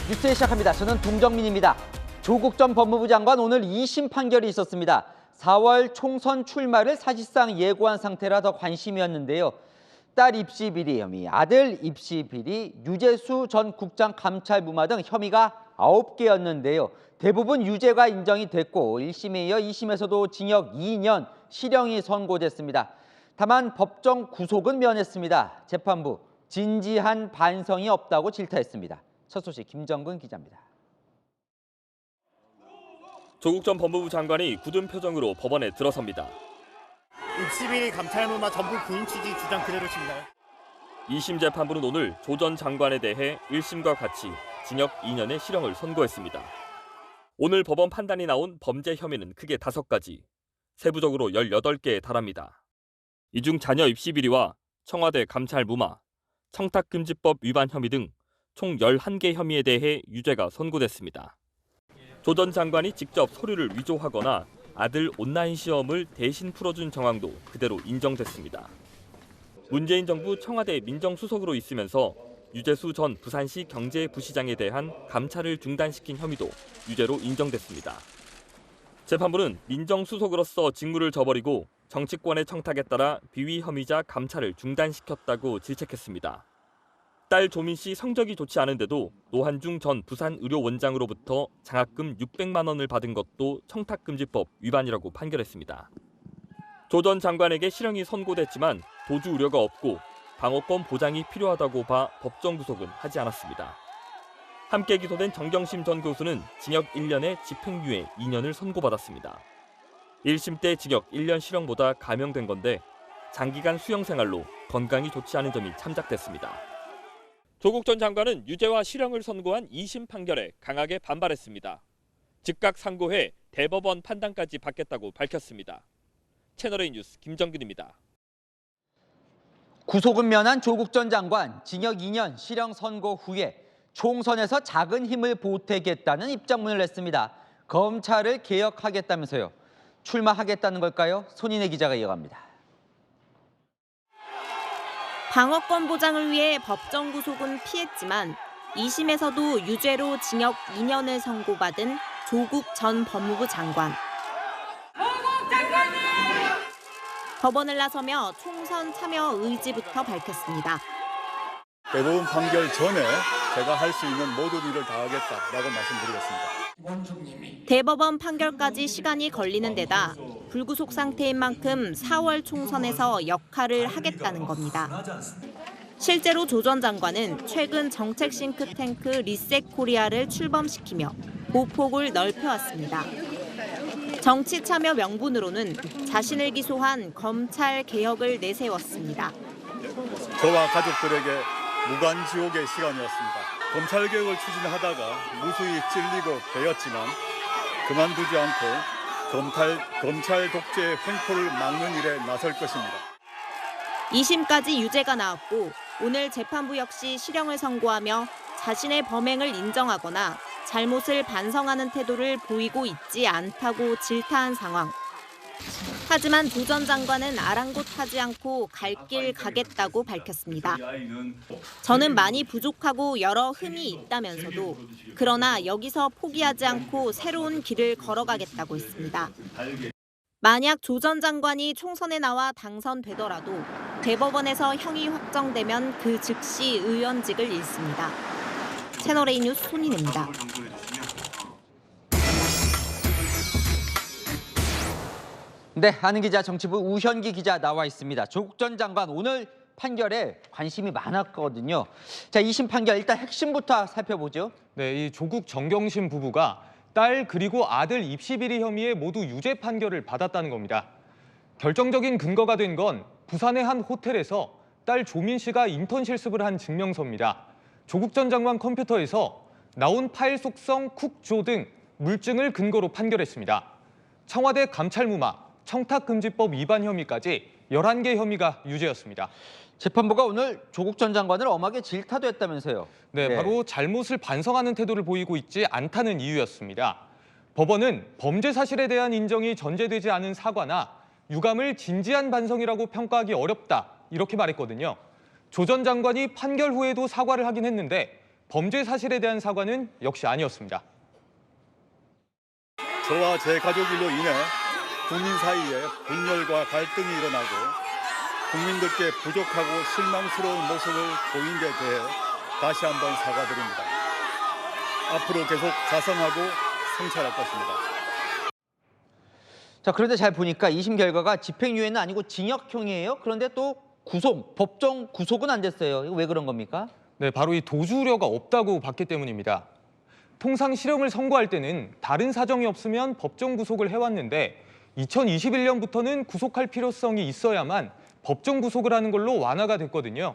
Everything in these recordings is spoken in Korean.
뉴스 시작합니다. 저는 동정민입니다. 조국 전 법무부 장관 오늘 2심 판결이 있었습니다. 4월 총선 출마를 사실상 예고한 상태라 더 관심이었는데요. 딸 입시 비리 혐의, 아들 입시 비리, 유재수 전 국장 감찰 무마 등 혐의가 9개였는데요. 대부분 유죄가 인정이 됐고 1심에 이어 2심에서도 징역 2년, 실형이 선고됐습니다. 다만 법정 구속은 면했습니다. 재판부 진지한 반성이 없다고 질타했습니다. 첫 소식 김정근 기자입니다. 조국 전 법무부 장관이 굳은 표정으로 법원에 들어섭니다. 입시비리 감찰무마 전부 부인 취지 주장 그대로 칩니다. 2심 재판부는 오늘 조 전 장관에 대해 1심과 같이 징역 2년의 실형을 선고했습니다. 오늘 법원 판단이 나온 범죄 혐의는 크게 5가지, 세부적으로 18개에 달합니다. 이 중 자녀 입시 비리와 청와대 감찰 무마, 청탁금지법 위반 혐의 등 총 11개 혐의에 대해 유죄가 선고됐습니다. 조 전 장관이 직접 서류를 위조하거나 아들 온라인 시험을 대신 풀어준 정황도 그대로 인정됐습니다. 문재인 정부 청와대 민정수석으로 있으면서 유재수 전 부산시 경제부시장에 대한 감찰을 중단시킨 혐의도 유죄로 인정됐습니다. 재판부는 민정수석으로서 직무를 저버리고 정치권의 청탁에 따라 비위 혐의자 감찰을 중단시켰다고 질책했습니다. 딸 조민 씨 성적이 좋지 않은데도 노한중 전 부산의료원장으로부터 장학금 600만 원을 받은 것도 청탁금지법 위반이라고 판결했습니다. 조 전 장관에게 실형이 선고됐지만 도주 우려가 없고 방어권 보장이 필요하다고 봐 법정 구속은 하지 않았습니다. 함께 기소된 정경심 전 교수는 징역 1년에 집행유예 2년을 선고받았습니다. 1심 때 징역 1년 실형보다 감형된 건데 장기간 수용 생활로 건강이 좋지 않은 점이 참작됐습니다. 조국 전 장관은 유죄와 실형을 선고한 2심 판결에 강하게 반발했습니다. 즉각 상고해 대법원 판단까지 받겠다고 밝혔습니다. 채널A 뉴스 김정근입니다. 구속은 면한 조국 전 장관, 징역 2년 실형 선고 후에 총선에서 작은 힘을 보태겠다는 입장문을 냈습니다. 검찰을 개혁하겠다면서요. 출마하겠다는 걸까요? 손인혜 기자가 이어갑니다. 방어권 보장을 위해 법정 구속은 피했지만 2심에서도 유죄로 징역 2년을 선고받은 조국 전 법무부 장관. 법원을 나서며 총선 참여 의지부터 밝혔습니다. 대법원 판결 전에 제가 할 수 있는 모든 일을 다하겠다라고 말씀드리겠습니다. 대법원 판결까지 시간이 걸리는 데다 불구속 상태인 만큼 4월 총선에서 역할을 하겠다는 겁니다. 실제로 조 전 장관은 최근 정책 싱크탱크 리셋코리아를 출범시키며 보폭을 넓혀왔습니다. 정치 참여 명분으로는 자신을 기소한 검찰 개혁을 내세웠습니다. 저와 가족들에게 무간지옥의 시간이었습니다. 검찰 개혁을 추진하다가 무수히 찔리고 베었지만 그만두지 않고 검찰 독재의 횡포를 막는 일에 나설 것입니다. 2심까지 유죄가 나왔고 오늘 재판부 역시 실형을 선고하며 자신의 범행을 인정하거나 잘못을 반성하는 태도를 보이고 있지 않다고 질타한 상황. 하지만 조 전 장관은 아랑곳하지 않고 갈 길 가겠다고 밝혔습니다. 저는 많이 부족하고 여러 흠이 있다면서도 그러나 여기서 포기하지 않고 새로운 길을 걸어가겠다고 했습니다. 만약 조 전 장관이 총선에 나와 당선되더라도 대법원에서 형이 확정되면 그 즉시 의원직을 잃습니다. 채널A 뉴스 손인혜입니다. 네, 아는 기자 정치부 우현기 기자 나와 있습니다. 조국 전 장관 오늘 판결에 관심이 많았거든요. 자, 2심 판결 일단 핵심부터 살펴보죠. 네, 이 조국 정경심 부부가 딸 그리고 아들 입시 비리 혐의에 모두 유죄 판결을 받았다는 겁니다. 결정적인 근거가 된 건 부산의 한 호텔에서 딸 조민 씨가 인턴 실습을 한 증명서입니다. 조국 전 장관 컴퓨터에서 나온 파일 속성 쿡조 등 물증을 근거로 판결했습니다. 청와대 감찰 무마, 청탁금지법 위반 혐의까지 11개 혐의가 유죄였습니다. 재판부가 오늘 조국 전 장관을 엄하게 질타도 했다면서요. 네, 바로 잘못을 반성하는 태도를 보이고 있지 않다는 이유였습니다. 법원은 범죄 사실에 대한 인정이 전제되지 않은 사과나 유감을 진지한 반성이라고 평가하기 어렵다, 이렇게 말했거든요. 조 전 장관이 판결 후에도 사과를 하긴 했는데 범죄 사실에 대한 사과는 역시 아니었습니다. 저와 제 가족일로 인해 국민 사이에 분열과 갈등이 일어나고 국민들께 부족하고 실망스러운 모습을 보인 데 대해 다시 한번 사과드립니다. 앞으로 계속 자성하고 성찰할 것입니다. 자, 그런데 잘 보니까 2심 결과가 집행유예는 아니고 징역형이에요. 그런데 또 법정 구속은 안 됐어요. 이거 왜 그런 겁니까? 네, 바로 이 도주 우려가 없다고 봤기 때문입니다. 통상 실형을 선고할 때는 다른 사정이 없으면 법정 구속을 해왔는데 2021년부터는 구속할 필요성이 있어야만 법정 구속을 하는 걸로 완화가 됐거든요.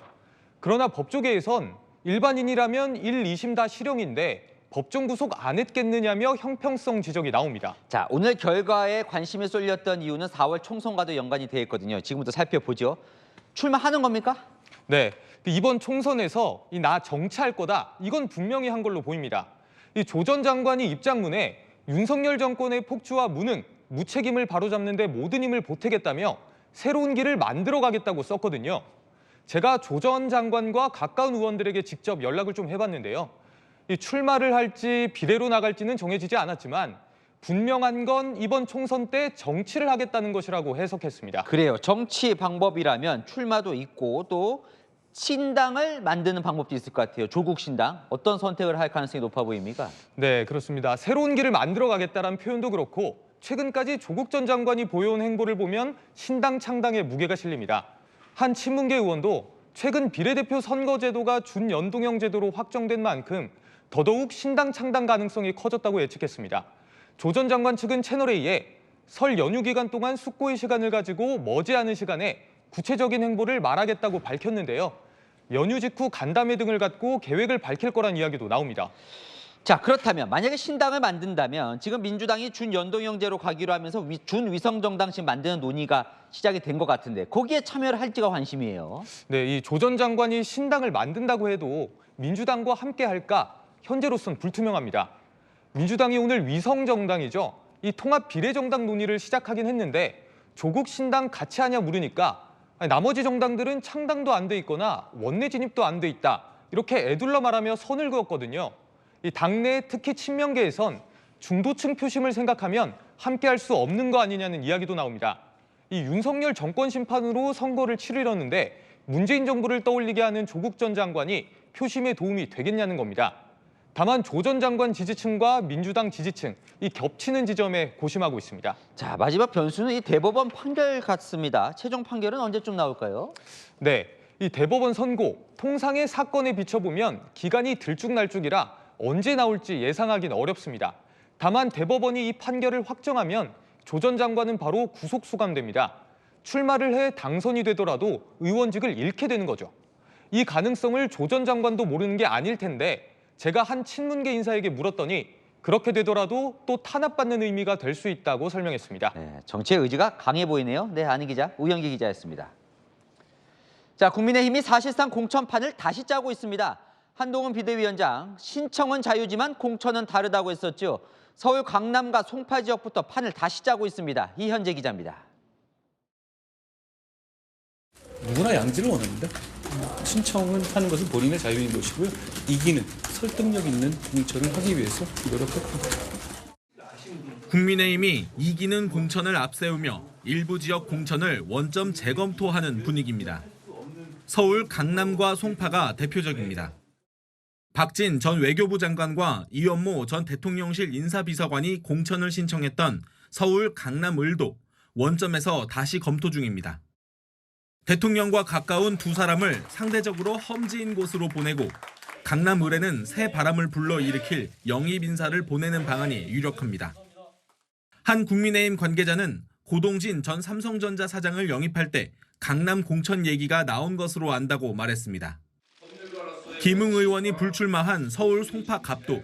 그러나 법조계에선 일반인이라면 1, 2심 다 실형인데 법정 구속 안 했겠느냐며 형평성 지적이 나옵니다. 자, 오늘 결과에 관심이 쏠렸던 이유는 4월 총선과도 연관이 돼 있거든요. 지금부터 살펴보죠. 출마하는 겁니까? 네, 이번 총선에서 나 정치할 거다, 이건 분명히 한 걸로 보입니다. 이 조 전 장관이 입장문에 윤석열 정권의 폭주와 무능, 무책임을 바로잡는 데 모든 힘을 보태겠다며 새로운 길을 만들어가겠다고 썼거든요. 제가 조 전 장관과 가까운 의원들에게 직접 연락을 좀 해봤는데요. 이 출마를 할지 비례로 나갈지는 정해지지 않았지만 분명한 건 이번 총선 때 정치를 하겠다는 것이라고 해석했습니다. 그래요. 정치 방법이라면 출마도 있고 또 신당을 만드는 방법도 있을 것 같아요. 조국 신당. 어떤 선택을 할 가능성이 높아 보입니까? 네, 그렇습니다. 새로운 길을 만들어가겠다는 표현도 그렇고 최근까지 조국 전 장관이 보여온 행보를 보면 신당 창당에 무게가 실립니다. 한 친문계 의원도 최근 비례대표 선거제도가 준연동형 제도로 확정된 만큼 더더욱 신당 창당 가능성이 커졌다고 예측했습니다. 조 전 장관 측은 채널A에 설 연휴 기간 동안 숙고의 시간을 가지고 머지않은 시간에 구체적인 행보를 말하겠다고 밝혔는데요. 연휴 직후 간담회 등을 갖고 계획을 밝힐 거란 이야기도 나옵니다. 자, 그렇다면 만약에 신당을 만든다면 지금 민주당이 준연동형제로 가기로 하면서 준위성정당식 만드는 논의가 시작이 된 것 같은데 거기에 참여를 할지가 관심이에요. 네, 이 조 전 장관이 신당을 만든다고 해도 민주당과 함께 할까? 현재로선 불투명합니다. 민주당이 오늘 위성정당이죠. 이 통합 비례정당 논의를 시작하긴 했는데 조국 신당 같이 하냐 물으니까 나머지 정당들은 창당도 안 돼 있거나 원내 진입도 안 돼 있다. 이렇게 애둘러 말하며 선을 그었거든요. 이 당내 특히 친명계에선 중도층 표심을 생각하면 함께할 수 없는 거 아니냐는 이야기도 나옵니다. 이 윤석열 정권 심판으로 선거를 치르려는데 문재인 정부를 떠올리게 하는 조국 전 장관이 표심에 도움이 되겠냐는 겁니다. 다만 조 전 장관 지지층과 민주당 지지층, 이 겹치는 지점에 고심하고 있습니다. 자, 마지막 변수는 이 대법원 판결 같습니다. 최종 판결은 언제쯤 나올까요? 네, 이 대법원 선고, 통상의 사건에 비춰보면 기간이 들쭉날쭉이라 언제 나올지 예상하기는 어렵습니다. 다만 대법원이 이 판결을 확정하면 조 전 장관은 바로 구속 수감됩니다. 출마를 해 당선이 되더라도 의원직을 잃게 되는 거죠. 이 가능성을 조 전 장관도 모르는 게 아닐 텐데 제가 한 친문계 인사에게 물었더니 그렇게 되더라도 또 탄압받는 의미가 될 수 있다고 설명했습니다. 네, 정치의 의지가 강해 보이네요. 네, 안희 기자, 우영기 기자였습니다. 자, 국민의힘이 사실상 공천판을 다시 짜고 있습니다. 한동훈 비대위원장, 신청은 자유지만 공천은 다르다고 했었죠. 서울 강남과 송파 지역부터 판을 다시 짜고 있습니다. 이현재 기자입니다. 누구나 양지를 원합니다. 신청을 하는 것은 본인의 자유인 것이고요. 이기는 설득력 있는 공천을 하기 위해서 노력할 겁니다. 국민의힘이 이기는 공천을 앞세우며 일부 지역 공천을 원점 재검토하는 분위기입니다. 서울 강남과 송파가 대표적입니다. 박진 전 외교부 장관과 이원모 전 대통령실 인사비서관이 공천을 신청했던 서울 강남을도 원점에서 다시 검토 중입니다. 대통령과 가까운 두 사람을 상대적으로 험지인 곳으로 보내고 강남을에는 새 바람을 불러일으킬 영입 인사를 보내는 방안이 유력합니다. 한 국민의힘 관계자는 고동진 전 삼성전자 사장을 영입할 때 강남 공천 얘기가 나온 것으로 안다고 말했습니다. 김웅 의원이 불출마한 서울 송파갑도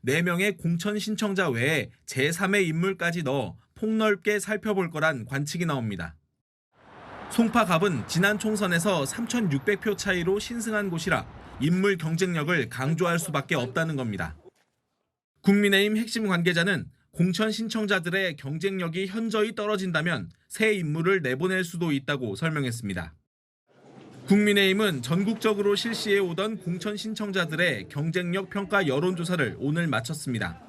4명의 공천 신청자 외에 제3의 인물까지 넣어 폭넓게 살펴볼 거란 관측이 나옵니다. 송파갑은 지난 총선에서 3,600표 차이로 신승한 곳이라 인물 경쟁력을 강조할 수밖에 없다는 겁니다. 국민의힘 핵심 관계자는 공천 신청자들의 경쟁력이 현저히 떨어진다면 새 인물을 내보낼 수도 있다고 설명했습니다. 국민의힘은 전국적으로 실시해 오던 공천 신청자들의 경쟁력 평가 여론조사를 오늘 마쳤습니다.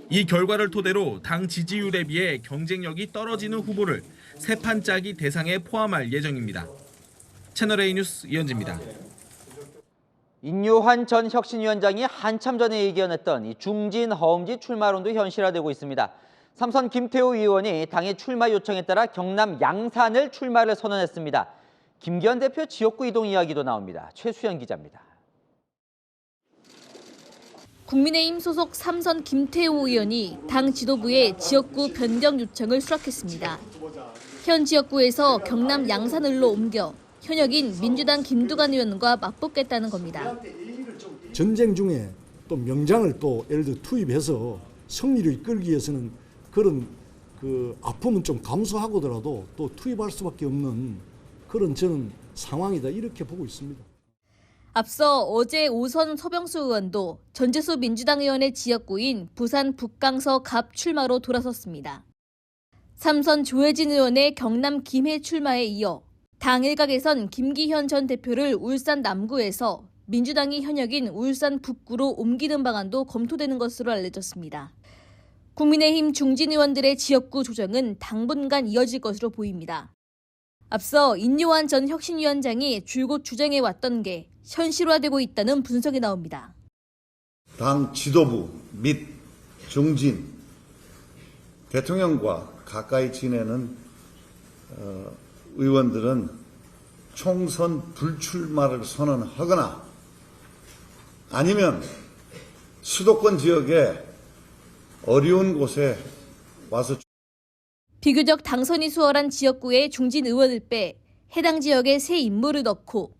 이 결과를 토대로 당 지지율에 비해 경쟁력이 떨어지는 후보를 세 판 짜기 대상에 포함할 예정입니다. 채널A 뉴스 이현지입니다. 인요한 전 혁신위원장이 한참 전에 예견했던 이 중진 허음지 출마론도 현실화되고 있습니다. 삼선 김태호 의원이 당의 출마 요청에 따라 경남 양산을 출마를 선언했습니다. 김기현 대표 지역구 이동 이야기도 나옵니다. 최수연 기자입니다. 국민의힘 소속 삼선 김태호 의원이 당 지도부에 지역구 변경 요청을 수락했습니다. 현 지역구에서 경남 양산을로 옮겨 현역인 민주당 김두관 의원과 맞붙겠다는 겁니다. 전쟁 중에 또 명장을 또 예를 들어 투입해서 승리를 이끌기 위해서는 그런 아픔은 좀 감수하고더라도 또 투입할 수밖에 없는 그런 저는 상황이다 이렇게 보고 있습니다. 앞서 어제 오선 서병수 의원도 전재수 민주당 의원의 지역구인 부산 북강서 갑 출마로 돌아섰습니다. 삼선 조혜진 의원의 경남 김해 출마에 이어 당 일각에선 김기현 전 대표를 울산 남구에서 민주당이 현역인 울산 북구로 옮기는 방안도 검토되는 것으로 알려졌습니다. 국민의힘 중진 의원들의 지역구 조정은 당분간 이어질 것으로 보입니다. 앞서 인요한 전 혁신위원장이 줄곧 주장해왔던 게 현실화되고 있다는 분석이 나옵니다. 당 지도부 및 중진, 대통령과 가까이 지내는 의원들은 총선 불출마를 선언하거나 아니면 수도권 지역에 어려운 곳에 와서 비교적 당선이 수월한 지역구에 중진 의원을 빼 해당 지역에 새 인물을 넣고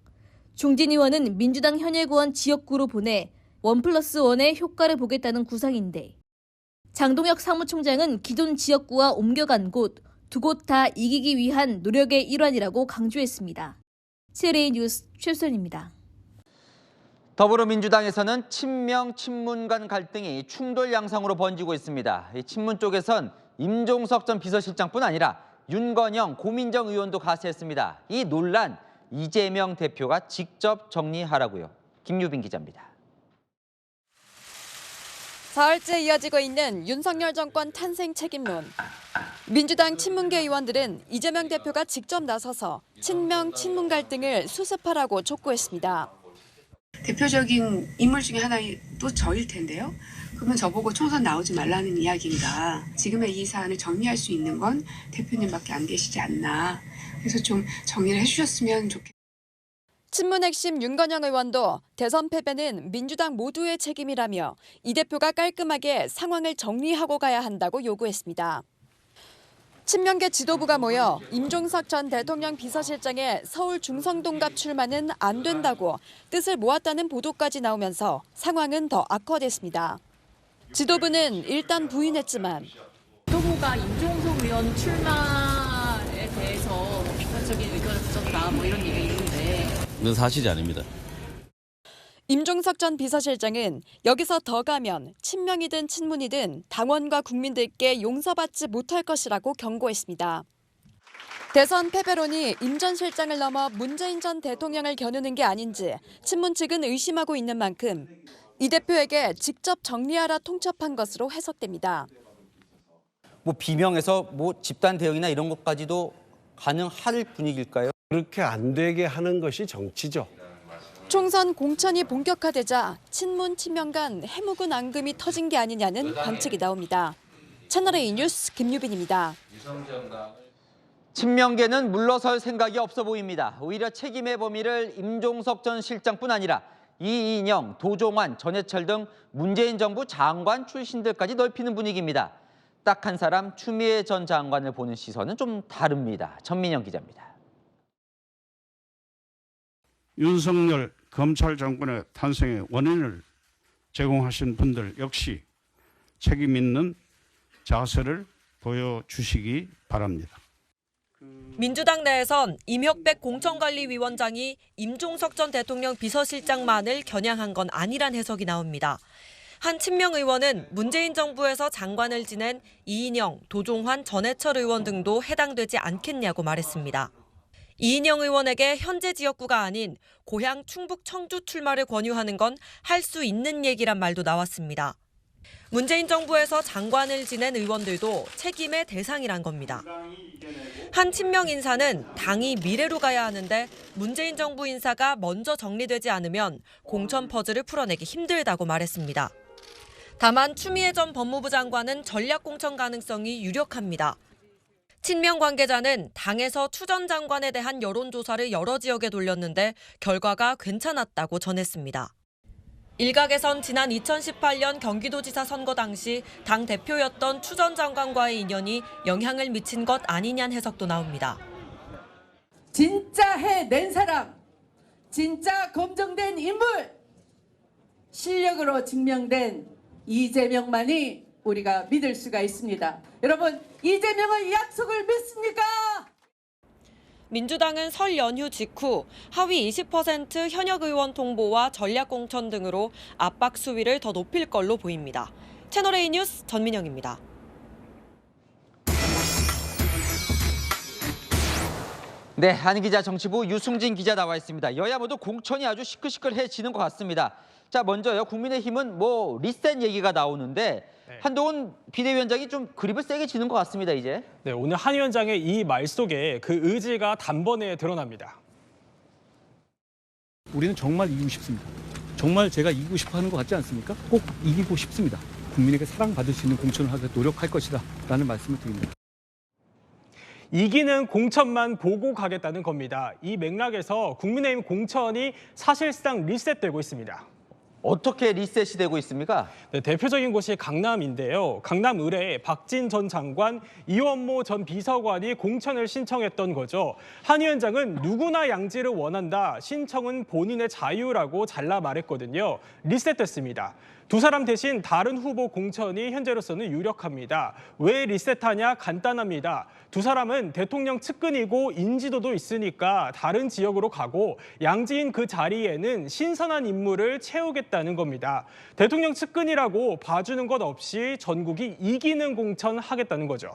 중진 의원은 민주당 현역 의원 지역구로 보내 1+1의 효과를 보겠다는 구상인데 장동혁 사무총장은 기존 지역구와 옮겨간 곳 두 곳 다 이기기 위한 노력의 일환이라고 강조했습니다. 채널A 뉴스 최수연입니다. 더불어민주당에서는 친명, 친문 간 갈등이 충돌 양상으로 번지고 있습니다. 이 친문 쪽에선 임종석 전 비서실장뿐 아니라 윤건영, 고민정 의원도 가세했습니다. 이 논란 이재명 대표가 직접 정리하라고요. 김유빈 기자입니다. 사흘째 이어지고 있는 윤석열 정권 탄생 책임론. 민주당 친문계 의원들은 이재명 대표가 직접 나서서 친명, 친문 갈등을 수습하라고 촉구했습니다. 대표적인 인물 중에 하나도 저일 텐데요. 그러면 저보고 총선 나오지 말라는 이야기인가. 지금의 이 사안을 정리할 수 있는 건 대표님밖에 안 계시지 않나. 그래서 좀 정리를 해주셨으면 좋겠습니다. 친문 핵심 윤건영 의원도 대선 패배는 민주당 모두의 책임이라며 이 대표가 깔끔하게 상황을 정리하고 가야 한다고 요구했습니다. 친명계 지도부가 모여 임종석 전 대통령 비서실장의 서울 중성동갑 출마는 안 된다고 뜻을 모았다는 보도까지 나오면서 상황은 더 악화됐습니다. 지도부는 일단 부인했지만 지도부가 임종석 의원 출마에 대해서 비판적인 의견을 가졌다 이런 얘기가 있는데 그건 사실이 아닙니다. 임종석 전 비서실장은 여기서 더 가면 친명이든 친문이든 당원과 국민들께 용서받지 못할 것이라고 경고했습니다. 대선 패배론이 임 전 실장을 넘어 문재인 전 대통령을 겨누는 게 아닌지 친문 측은 의심하고 있는 만큼 이 대표에게 직접 정리하라 통첩한 것으로 해석됩니다. 비명에서 집단 대응이나 이런 것까지도 가능할 분위기일까요? 그렇게 안 되게 하는 것이 정치죠. 총선 공천이 본격화되자 친문 친명 간 해묵은 앙금이 터진 게 아니냐는 관측이 나옵니다. 채널A 뉴스 김유빈입니다. 친명계는 물러설 생각이 없어 보입니다. 오히려 책임의 범위를 임종석 전 실장뿐 아니라 이인영, 도종환, 전해철 등 문재인 정부 장관 출신들까지 넓히는 분위기입니다. 딱 한 사람 추미애 전 장관을 보는 시선은 좀 다릅니다. 전민영 기자입니다. 윤석열 검찰 정권의 탄생의 원인을 제공하신 분들 역시 책임 있는 자세를 보여주시기 바랍니다. 민주당 내에선 임혁백 공천관리위원장이 임종석 전 대통령 비서실장만을 겨냥한 건 아니란 해석이 나옵니다. 한 친명 의원은 문재인 정부에서 장관을 지낸 이인영, 도종환, 전해철 의원 등도 해당되지 않겠냐고 말했습니다. 이인영 의원에게 현재 지역구가 아닌 고향 충북 청주 출마를 권유하는 건 할 수 있는 얘기란 말도 나왔습니다. 문재인 정부에서 장관을 지낸 의원들도 책임의 대상이란 겁니다. 한 친명 인사는 당이 미래로 가야 하는데 문재인 정부 인사가 먼저 정리되지 않으면 공천 퍼즐을 풀어내기 힘들다고 말했습니다. 다만 추미애 전 법무부 장관은 전략 공천 가능성이 유력합니다. 친명 관계자는 당에서 추 전 장관에 대한 여론조사를 여러 지역에 돌렸는데 결과가 괜찮았다고 전했습니다. 일각에선 지난 2018년 경기도지사 선거 당시 당 대표였던 추 전 장관과의 인연이 영향을 미친 것 아니냐는 해석도 나옵니다. 진짜 해낸 사람, 진짜 검증된 인물, 실력으로 증명된 이재명만이 우리가 믿을 수가 있습니다. 여러분, 이재명의 약속을 믿습니까? 민주당은 설 연휴 직후 하위 20% 현역 의원 통보와 전략 공천 등으로 압박 수위를 더 높일 걸로 보입니다. 채널A 뉴스 전민영입니다. 네, 한 기자, 정치부 유승진 기자 나와 있습니다. 여야 모두 공천이 아주 시끌시끌해지는 것 같습니다. 자, 먼저요. 국민의힘은 리셋 얘기가 나오는데 한동훈 비대위원장이 좀 그립을 세게 지는 것 같습니다, 이제. 네, 오늘 한 위원장의 이 말 속에 그 의지가 단번에 드러납니다. 우리는 정말 이기고 싶습니다. 정말 제가 이기고 싶어 하는 것 같지 않습니까? 꼭 이기고 싶습니다. 국민에게 사랑받을 수 있는 공천을 하기 위해 노력할 것이다 라는 말씀을 드립니다. 이기는 공천만 보고 가겠다는 겁니다. 이 맥락에서 국민의힘 공천이 사실상 리셋되고 있습니다. 어떻게 리셋이 되고 있습니까? 네, 대표적인 곳이 강남인데요. 강남 의뢰에 박진 전 장관, 이원모 전 비서관이 공천을 신청했던 거죠. 한 위원장은 누구나 양지를 원한다. 신청은 본인의 자유라고 잘라 말했거든요. 리셋됐습니다. 두 사람 대신 다른 후보 공천이 현재로서는 유력합니다. 왜 리셋하냐? 간단합니다. 두 사람은 대통령 측근이고 인지도도 있으니까 다른 지역으로 가고 양지인 그 자리에는 신선한 인물을 채우겠다는 겁니다. 대통령 측근이라고 봐주는 것 없이 전국이 이기는 공천 하겠다는 거죠.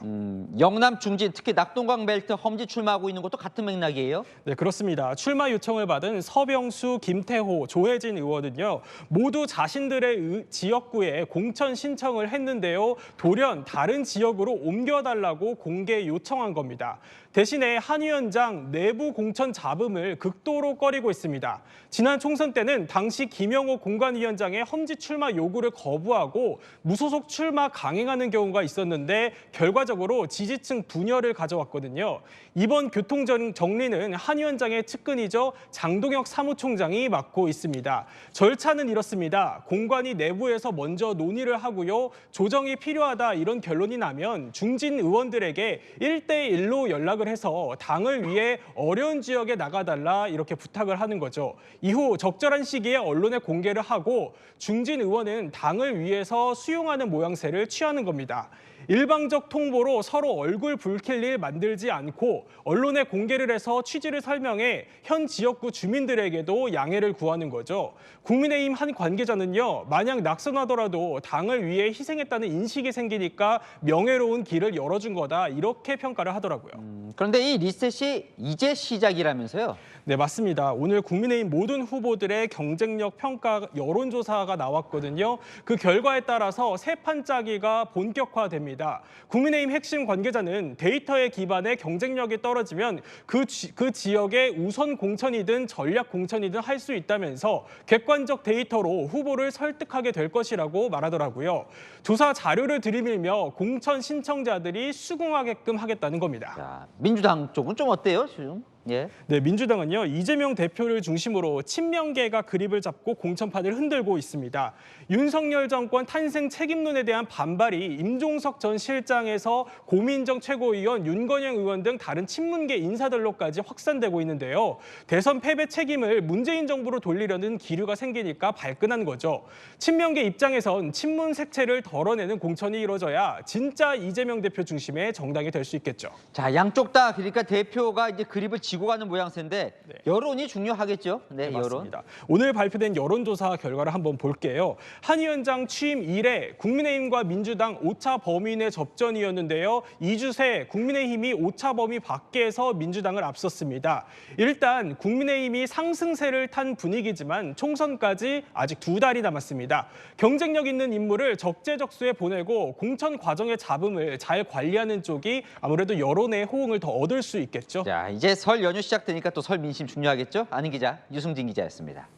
영남 중진, 특히 낙동강 벨트 험지 출마하고 있는 것도 같은 맥락이에요? 네, 그렇습니다. 출마 요청을 받은 서병수, 김태호, 조혜진 의원은요. 모두 자신들의 지역구에 공천 신청을 했는데요. 돌연 다른 지역으로 옮겨달라고 공개 요청한 겁니다. 대신에 한 위원장 내부 공천 잡음을 극도로 꺼리고 있습니다. 지난 총선 때는 당시 김영호 공관위원장의 험지 출마 요구를 거부하고 무소속 출마 강행하는 경우가 있었는데 결과적으로 지지층 분열을 가져왔거든요. 이번 교통정리는 한 위원장의 측근이죠. 장동혁 사무총장이 맡고 있습니다. 절차는 이렇습니다. 공관위 내부에서 먼저 논의를 하고요. 조정이 필요하다 이런 결론이 나면 중진 의원들에게 1대1로 연락을 해서 당을 위해 어려운 지역에 나가달라 이렇게 부탁을 하는 거죠. 이후 적절한 시기에 언론에 공개를 하고 중진 의원은 당을 위해서 수용하는 모양새를 취하는 겁니다. 일방적 통보로 서로 얼굴 붉힐 일 만들지 않고 언론에 공개를 해서 취지를 설명해 현 지역구 주민들에게도 양해를 구하는 거죠. 국민의힘 한 관계자는요. 만약 낙선하더라도 당을 위해 희생했다는 인식이 생기니까 명예로운 길을 열어준 거다 이렇게 평가를 하더라고요. 그런데 이 리셋이 이제 시작이라면서요? 네, 맞습니다. 오늘 국민의힘 모든 후보들의 경쟁력 평가 여론조사가 나왔거든요. 그 결과에 따라서 새 판짜기가 본격화됩니다. 국민의힘 핵심 관계자는 데이터에 기반해 경쟁력이 떨어지면 그 지역에 우선 공천이든 전략 공천이든 할 수 있다면서 객관적 데이터로 후보를 설득하게 될 것이라고 말하더라고요. 조사 자료를 들이밀며 공천 신청자들이 수긍하게끔 하겠다는 겁니다. 자, 민주당 쪽은 좀 어때요, 지금? 예. 네, 민주당은요. 이재명 대표를 중심으로 친명계가 그립을 잡고 공천판을 흔들고 있습니다. 윤석열 정권 탄생 책임론에 대한 반발이 임종석 전 실장에서 고민정 최고위원, 윤건영 의원 등 다른 친문계 인사들로까지 확산되고 있는데요. 대선 패배 책임을 문재인 정부로 돌리려는 기류가 생기니까 발끈한 거죠. 친명계 입장에선 친문 색채를 덜어내는 공천이 이루어져야 진짜 이재명 대표 중심의 정당이 될 수 있겠죠. 자, 양쪽 다 그러니까 대표가 이제 그립을 지고 지고 가는 모양새인데 여론이 중요하겠죠. 네, 여론. 맞습니다. 오늘 발표된 여론조사 결과를 한번 볼게요. 한 위원장 취임 이래 국민의힘과 민주당 오차 범위 내 접전이었는데요. 2주 새 국민의힘이 오차 범위 밖에서 민주당을 앞섰습니다. 일단 국민의힘이 상승세를 탄 분위기지만 총선까지 아직 2달이 남았습니다. 경쟁력 있는 인물을 적재적소에 보내고 공천 과정의 잡음을 잘 관리하는 쪽이 아무래도 여론의 호응을 더 얻을 수 있겠죠. 자, 이제 설 연휴 시작되니까 또 설 민심 중요하겠죠? 아는 기자 유승진 기자였습니다.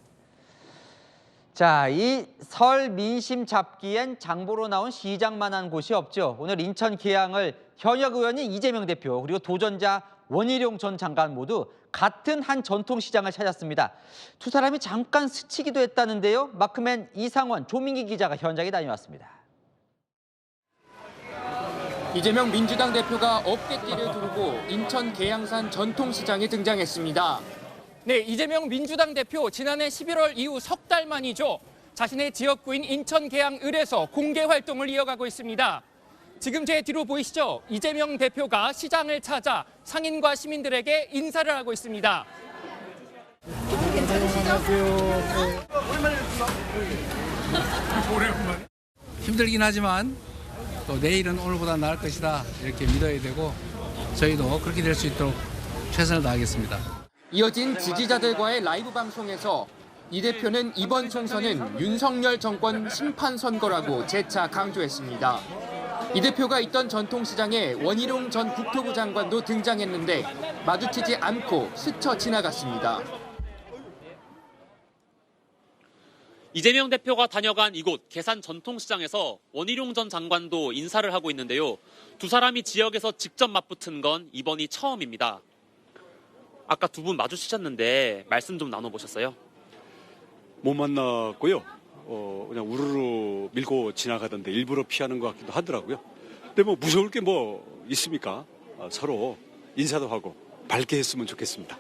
자, 이 설 민심 잡기엔 장보러 나온 시장만한 곳이 없죠. 오늘 인천 계양을 현역 의원인 이재명 대표 그리고 도전자 원희룡 전 장관 모두 같은 한 전통시장을 찾았습니다. 두 사람이 잠깐 스치기도 했다는데요. 마크맨 이상원, 조민기 기자가 현장에 다녀왔습니다. 이재명 민주당 대표가 어깨띠를 두르고 인천 계양산 전통시장에 등장했습니다. 네, 이재명 민주당 대표 지난해 11월 이후 석 달 만이죠. 자신의 지역구인 인천 계양을에서 공개 활동을 이어가고 있습니다. 지금 제 뒤로 보이시죠? 이재명 대표가 시장을 찾아 상인과 시민들에게 인사를 하고 있습니다. 힘들긴 하지만 또 내일은 오늘보다 나을 것이다 이렇게 믿어야 되고 저희도 그렇게 될 수 있도록 최선을 다하겠습니다. 이어진 지지자들과의 라이브 방송에서 이 대표는 이번 총선은 윤석열 정권 심판 선거라고 재차 강조했습니다. 이 대표가 있던 전통시장에 원희룡 전 국토부 장관도 등장했는데 마주치지 않고 스쳐 지나갔습니다. 이재명 대표가 다녀간 이곳 계산 전통시장에서 원희룡 전 장관도 인사를 하고 있는데요. 두 사람이 지역에서 직접 맞붙은 건 이번이 처음입니다. 아까 두 분 마주치셨는데 말씀 좀 나눠보셨어요? 못 만났고요. 그냥 우르르 밀고 지나가던데 일부러 피하는 것 같기도 하더라고요. 근데 뭐 무서울 게 뭐 있습니까? 서로 인사도 하고 밝게 했으면 좋겠습니다.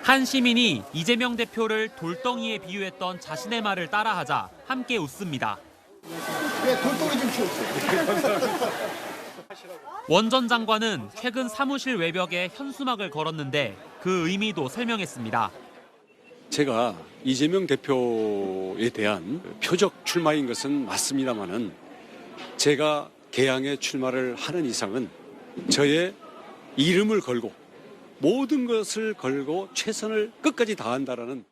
한 시민이 이재명 대표를 돌덩이에 비유했던 자신의 말을 따라하자 함께 웃습니다. 네, 돌덩이 좀 치웠어요. 원 전 장관은 최근 사무실 외벽에 현수막을 걸었는데 그 의미도 설명했습니다. 제가 이재명 대표에 대한 표적 출마인 것은 맞습니다만은 제가 계양에 출마를 하는 이상은 저의 이름을 걸고 모든 것을 걸고 최선을 끝까지 다한다라는.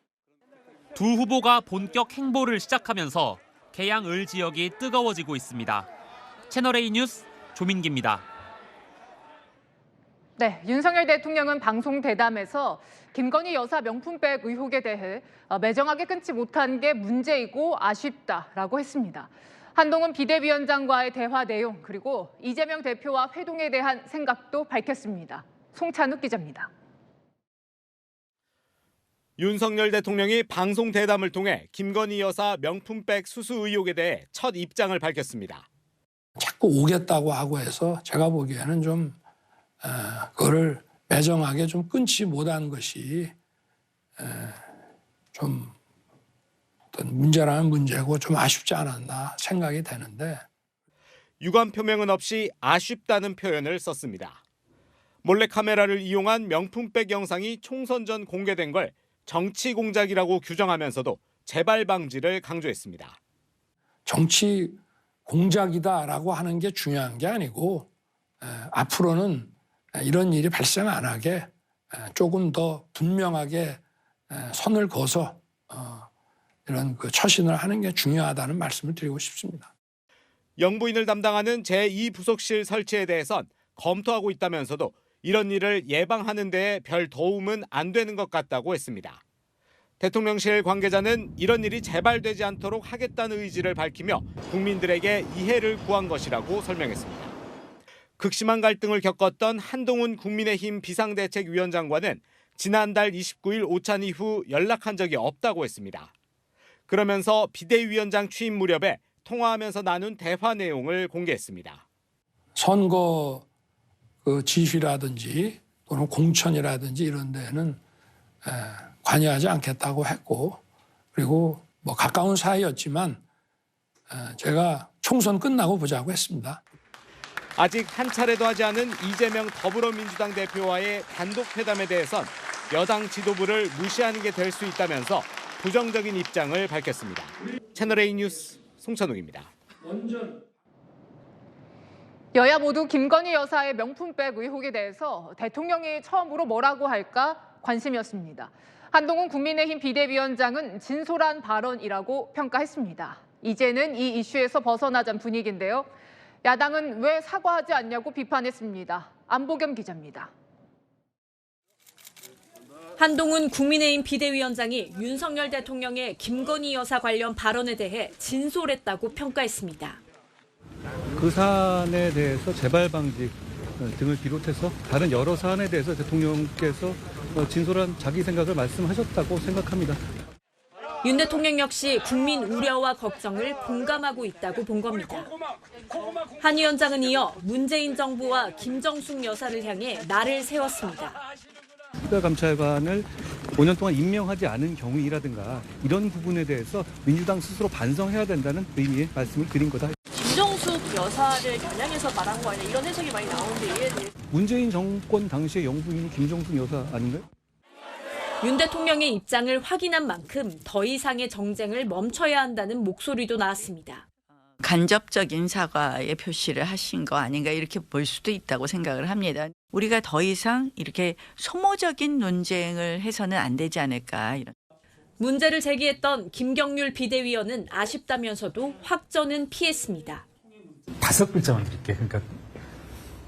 두 후보가 본격 행보를 시작하면서 계양 을 지역이 뜨거워지고 있습니다. 채널A 뉴스 조민기입니다. 네, 윤석열 대통령은 방송 대담에서 김건희 여사 명품백 의혹에 대해 매정하게 끊지 못한 게 문제이고 아쉽다라고 했습니다. 한동훈 비대위원장과의 대화 내용 그리고 이재명 대표와 회동에 대한 생각도 밝혔습니다. 송찬욱 기자입니다. 윤석열 대통령이 방송 대담을 통해 김건희 여사 명품백 수수 의혹에 대해 첫 입장을 밝혔습니다. 자꾸 오겠다고 하고 해서 제가 보기에는 좀 그거를 매정하게 좀 끊지 못한 것이 좀 어떤 문제라는 문제고 좀 아쉽지 않았나 생각이 되는데. 유감 표명은 없이 아쉽다는 표현을 썼습니다. 몰래카메라를 이용한 명품백 영상이 총선 전 공개된 걸 정치 공작이라고 규정하면서도 재발 방지를 강조했습니다. 정치 공작이다라고 하는 게 중요한 게 아니고 앞으로는 이런 일이 발생 안 하게 조금 더 분명하게 선을 그어서 이런 처신을 하는 게 중요하다는 말씀을 드리고 싶습니다. 영부인을 담당하는 제2부속실 설치에 대해선 검토하고 있다면서도 이런 일을 예방하는 데에 별 도움은 안 되는 것 같다고 했습니다. 대통령실 관계자는 이런 일이 재발되지 않도록 하겠다는 의지를 밝히며 국민들에게 이해를 구한 것이라고 설명했습니다. 극심한 갈등을 겪었던 한동훈 국민의힘 비상대책위원장과는 지난달 29일 오찬 이후 연락한 적이 없다고 했습니다. 그러면서 비대위원장 취임 무렵에 통화하면서 나눈 대화 내용을 공개했습니다. 선거 지휘라든지 또는 공천이라든지 이런 데는 관여하지 않겠다고 했고, 그리고 뭐 가까운 사이였지만 제가 총선 끝나고 보자고 했습니다. 아직 한 차례도 하지 않은 이재명 더불어민주당 대표와의 단독 회담에 대해선 여당 지도부를 무시하는 게 될 수 있다면서 부정적인 입장을 밝혔습니다. 채널A 뉴스 송찬욱입니다. 여야 모두 김건희 여사의 명품백 의혹에 대해서 대통령이 처음으로 뭐라고 할까 관심이었습니다. 한동훈 국민의힘 비대위원장은 진솔한 발언이라고 평가했습니다. 이제는 이 이슈에서 벗어나자는 분위기인데요. 야당은 왜 사과하지 않냐고 비판했습니다. 안보겸 기자입니다. 한동훈 국민의힘 비대위원장이 윤석열 대통령의 김건희 여사 관련 발언에 대해 진솔했다고 평가했습니다. 그 사안에 대해서 재발 방지 등을 비롯해서 다른 여러 사안에 대해서 대통령께서 진솔한 자기 생각을 말씀하셨다고 생각합니다. 윤 대통령 역시 국민 우려와 걱정을 공감하고 있다고 본 겁니다. 한 위원장은 이어 문재인 정부와 김정숙 여사를 향해 날을 세웠습니다. 특별감찰관을 5년 동안 임명하지 않은 경위라든가 이런 부분에 대해서 민주당 스스로 반성해야 된다는 의미의 말씀을 드린 거다. 김정숙 여사를 겨냥해서 말한 거 아니냐 이런 해석이 많이 나오는데 이에 대해 문재인 정권 당시의 영부인이 김정숙 여사 아닌가요? 윤 대통령의 입장을 확인한 만큼 더 이상의 정쟁을 멈춰야 한다는 목소리도 나왔습니다. 간접적인 사과의 표시를 하신 거 아닌가 이렇게 볼 수도 있다고 생각을 합니다. 우리가 더 이상 이렇게 소모적인 논쟁을 해서는 안 되지 않을까. 이런. 문제를 제기했던 김경률 비대위원은 아쉽다면서도 확전은 피했습니다. 5글자만 드릴게요. 그러니까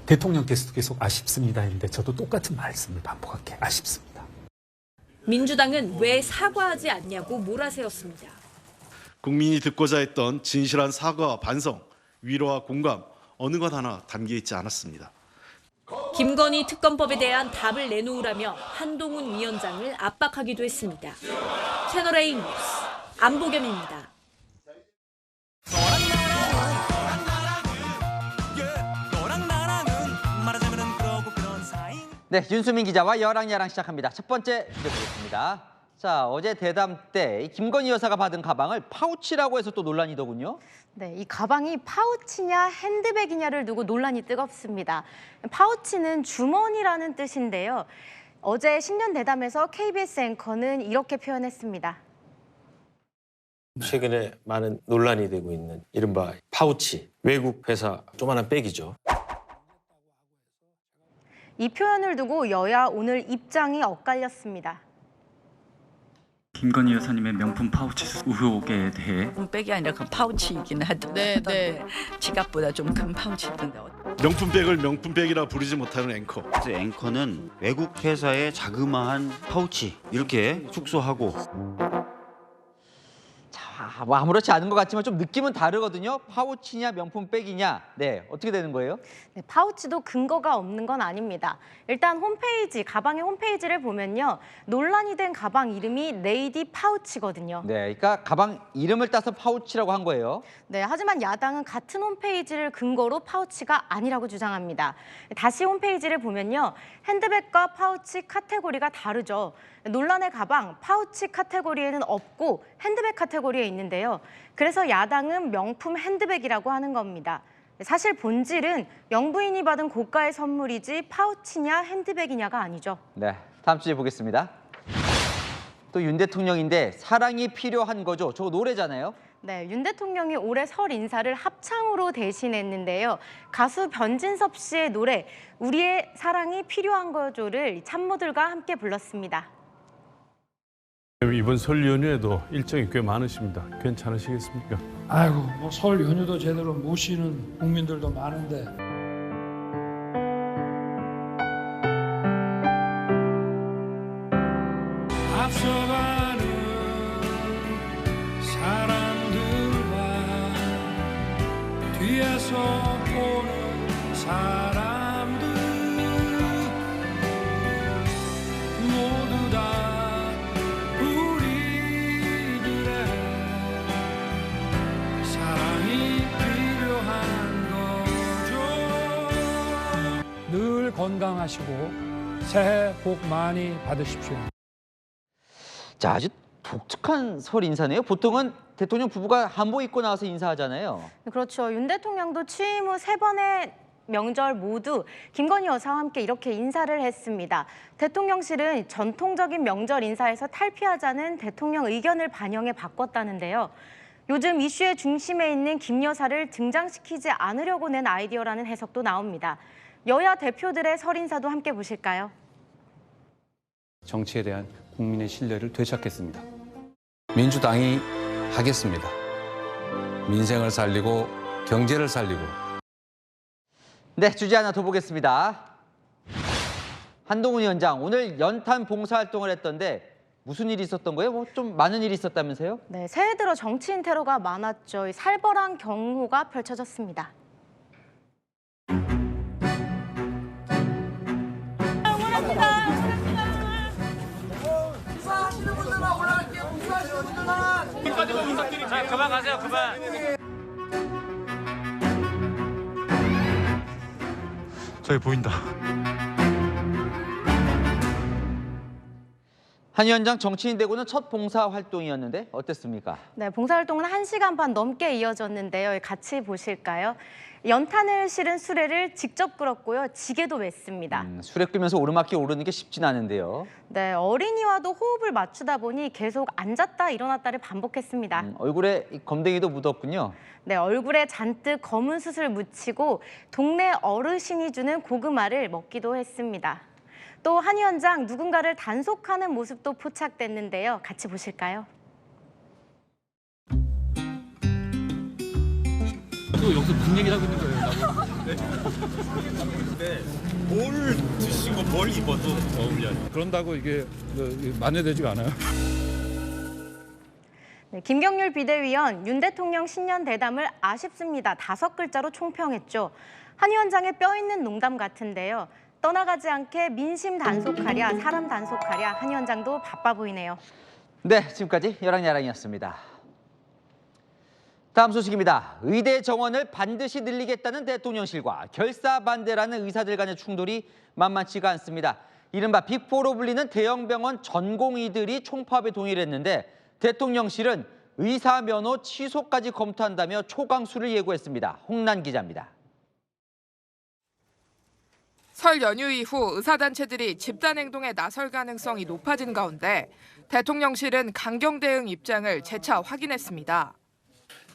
대통령께서도 계속 아쉽습니다 했는데 저도 똑같은 말씀을 반복할게. 아쉽습니다. 민주당은 왜 사과하지 않냐고 몰아세웠습니다. 국민이 듣고자 했던 진실한 사과와 반성, 위로와 공감 어느 것 하나 담겨 있지 않았습니다. 김건희 특검법에 대한 답을 내놓으라며 한동훈 위원장을 압박하기도 했습니다. 채널A 뉴스 안보겸입니다. 네, 윤수민 기자와 여랑야랑 시작합니다. 첫 번째 주제 보겠습니다. 자, 어제 대담 때 김건희 여사가 받은 가방을 파우치라고 해서 또 논란이더군요. 네, 이 가방이 파우치냐 핸드백이냐를 두고 논란이 뜨겁습니다. 파우치는 주머니라는 뜻인데요. 어제 신년 대담에서 KBS 앵커는 이렇게 표현했습니다. 최근에 많은 논란이 되고 있는 이른바 파우치, 외국 회사 조그마한 백이죠. 이 표현을 두고 여야 오늘 입장이 엇갈렸습니다. 김건희 여사님의 명품 파우치 의혹에 대해 백이 아니라 그 파우치이긴 하던데 네. 지갑보다 좀 큰 파우치던데. 명품백을 명품백이라 부르지 못하는 앵커. 앵커는 외국 회사의 자그마한 파우치 이렇게 축소하고. 자, 뭐 아무렇지 않은 것 같지만 좀 느낌은 다르거든요. 파우치냐 명품백이냐. 네, 어떻게 되는 거예요? 네, 파우치도 근거가 없는 건 아닙니다. 일단 홈페이지, 가방의 홈페이지를 보면요. 논란이 된 가방 이름이 레이디 파우치거든요. 네, 그러니까 가방 이름을 따서 파우치라고 한 거예요. 네, 하지만 야당은 같은 홈페이지를 근거로 파우치가 아니라고 주장합니다. 다시 홈페이지를 보면요. 핸드백과 파우치 카테고리가 다르죠. 논란의 가방, 파우치 카테고리에는 없고 핸드백 카테고리에 있는데요. 그래서 야당은 명품 핸드백이라고 하는 겁니다. 사실 본질은 영부인이 받은 고가의 선물이지 파우치냐 핸드백이냐가 아니죠. 네, 다음 주제 보겠습니다. 또 윤 대통령인데 사랑이 필요한 거죠. 저거 노래잖아요. 네, 윤 대통령이 올해 설 인사를 합창으로 대신했는데요. 가수 변진섭 씨의 노래 우리의 사랑이 필요한 거죠를 참모들과 함께 불렀습니다. 이번 설 연휴에도 일정이 꽤 많으십니다. 괜찮으시겠습니까? 아이고, 뭐 설 연휴도 제대로 못 쉬는 국민들도 많은데. 앞서가는 사람들과 뒤에서 보는 사람들 모두 다 우리들의 사랑이 필요한 거죠. 늘 건강하시고 새해 복 많이 받으십시오. 자, 아주 독특한 설 인사네요. 보통은 대통령 부부가 한복 입고 나와서 인사하잖아요. 그렇죠. 윤 대통령도 취임 후 3번의 명절 모두 김건희 여사와 함께 이렇게 인사를 했습니다. 대통령실은 전통적인 명절 인사에서 탈피하자는 대통령 의견을 반영해 바꿨다는데요. 요즘 이슈의 중심에 있는 김 여사를 등장시키지 않으려고 낸 아이디어라는 해석도 나옵니다. 여야 대표들의 설 인사도 함께 보실까요? 정치에 대한 국민의 신뢰를 되찾겠습니다. 민주당이 하겠습니다. 민생을 살리고 경제를 살리고. 네, 주제 하나 더 보겠습니다. 한동훈 위원장 오늘 연탄 봉사활동을 했던데 무슨 일이 있었던 거예요? 뭐 좀 많은 일이 있었다면서요? 네, 새해 들어 정치인 테러가 많았죠. 이 살벌한 경호가 펼쳐졌습니다. 하시는 분들만 올라갈게요. 공수하시는 분들만. 여기까지만 부탁드릴게요. 자, 그만 가세요. 그만. 저기 보인다. 한 위원장 정치인 되고는 첫 봉사활동이었는데 어땠습니까? 네, 봉사활동은 1시간 반 넘게 이어졌는데요. 같이 보실까요? 연탄을 실은 수레를 직접 끌었고요. 지게도 맸습니다. 수레 끌면서 오르막길 오르는 게 쉽진 않은데요. 네, 어린이와도 호흡을 맞추다 보니 계속 앉았다 일어났다를 반복했습니다. 얼굴에 검댕이도 묻었군요. 네, 얼굴에 잔뜩 검은 숯을 묻히고 동네 어르신이 주는 고구마를 먹기도 했습니다. 또 한 위원장 누군가를 단속하는 모습도 포착됐는데요. 같이 보실까요? 또 여기서 무슨 얘기를 하고 있는 거예요? 네. 뭘 드시고 뭘 입어도 어울려요. 그런다고 이게 만회되지가 않아요. 네, 김경률 비대위원 윤 대통령 신년 대담을 아쉽습니다. 5글자로 총평했죠. 한 위원장의 뼈 있는 농담 같은데요. 떠나가지 않게 민심 단속하랴, 사람 단속하랴 한 위원장도 바빠 보이네요. 네, 지금까지 여랑야랑이었습니다. 다음 소식입니다. 의대 정원을 반드시 늘리겠다는 대통령실과 결사반대라는 의사들 간의 충돌이 만만치가 않습니다. 이른바 빅4로 불리는 대형 병원 전공의들이 총파업에 동의를 했는데 대통령실은 의사 면허 취소까지 검토한다며 초강수를 예고했습니다. 홍란 기자입니다. 설 연휴 이후 의사단체들이 집단행동에 나설 가능성이 높아진 가운데 대통령실은 강경 대응 입장을 재차 확인했습니다.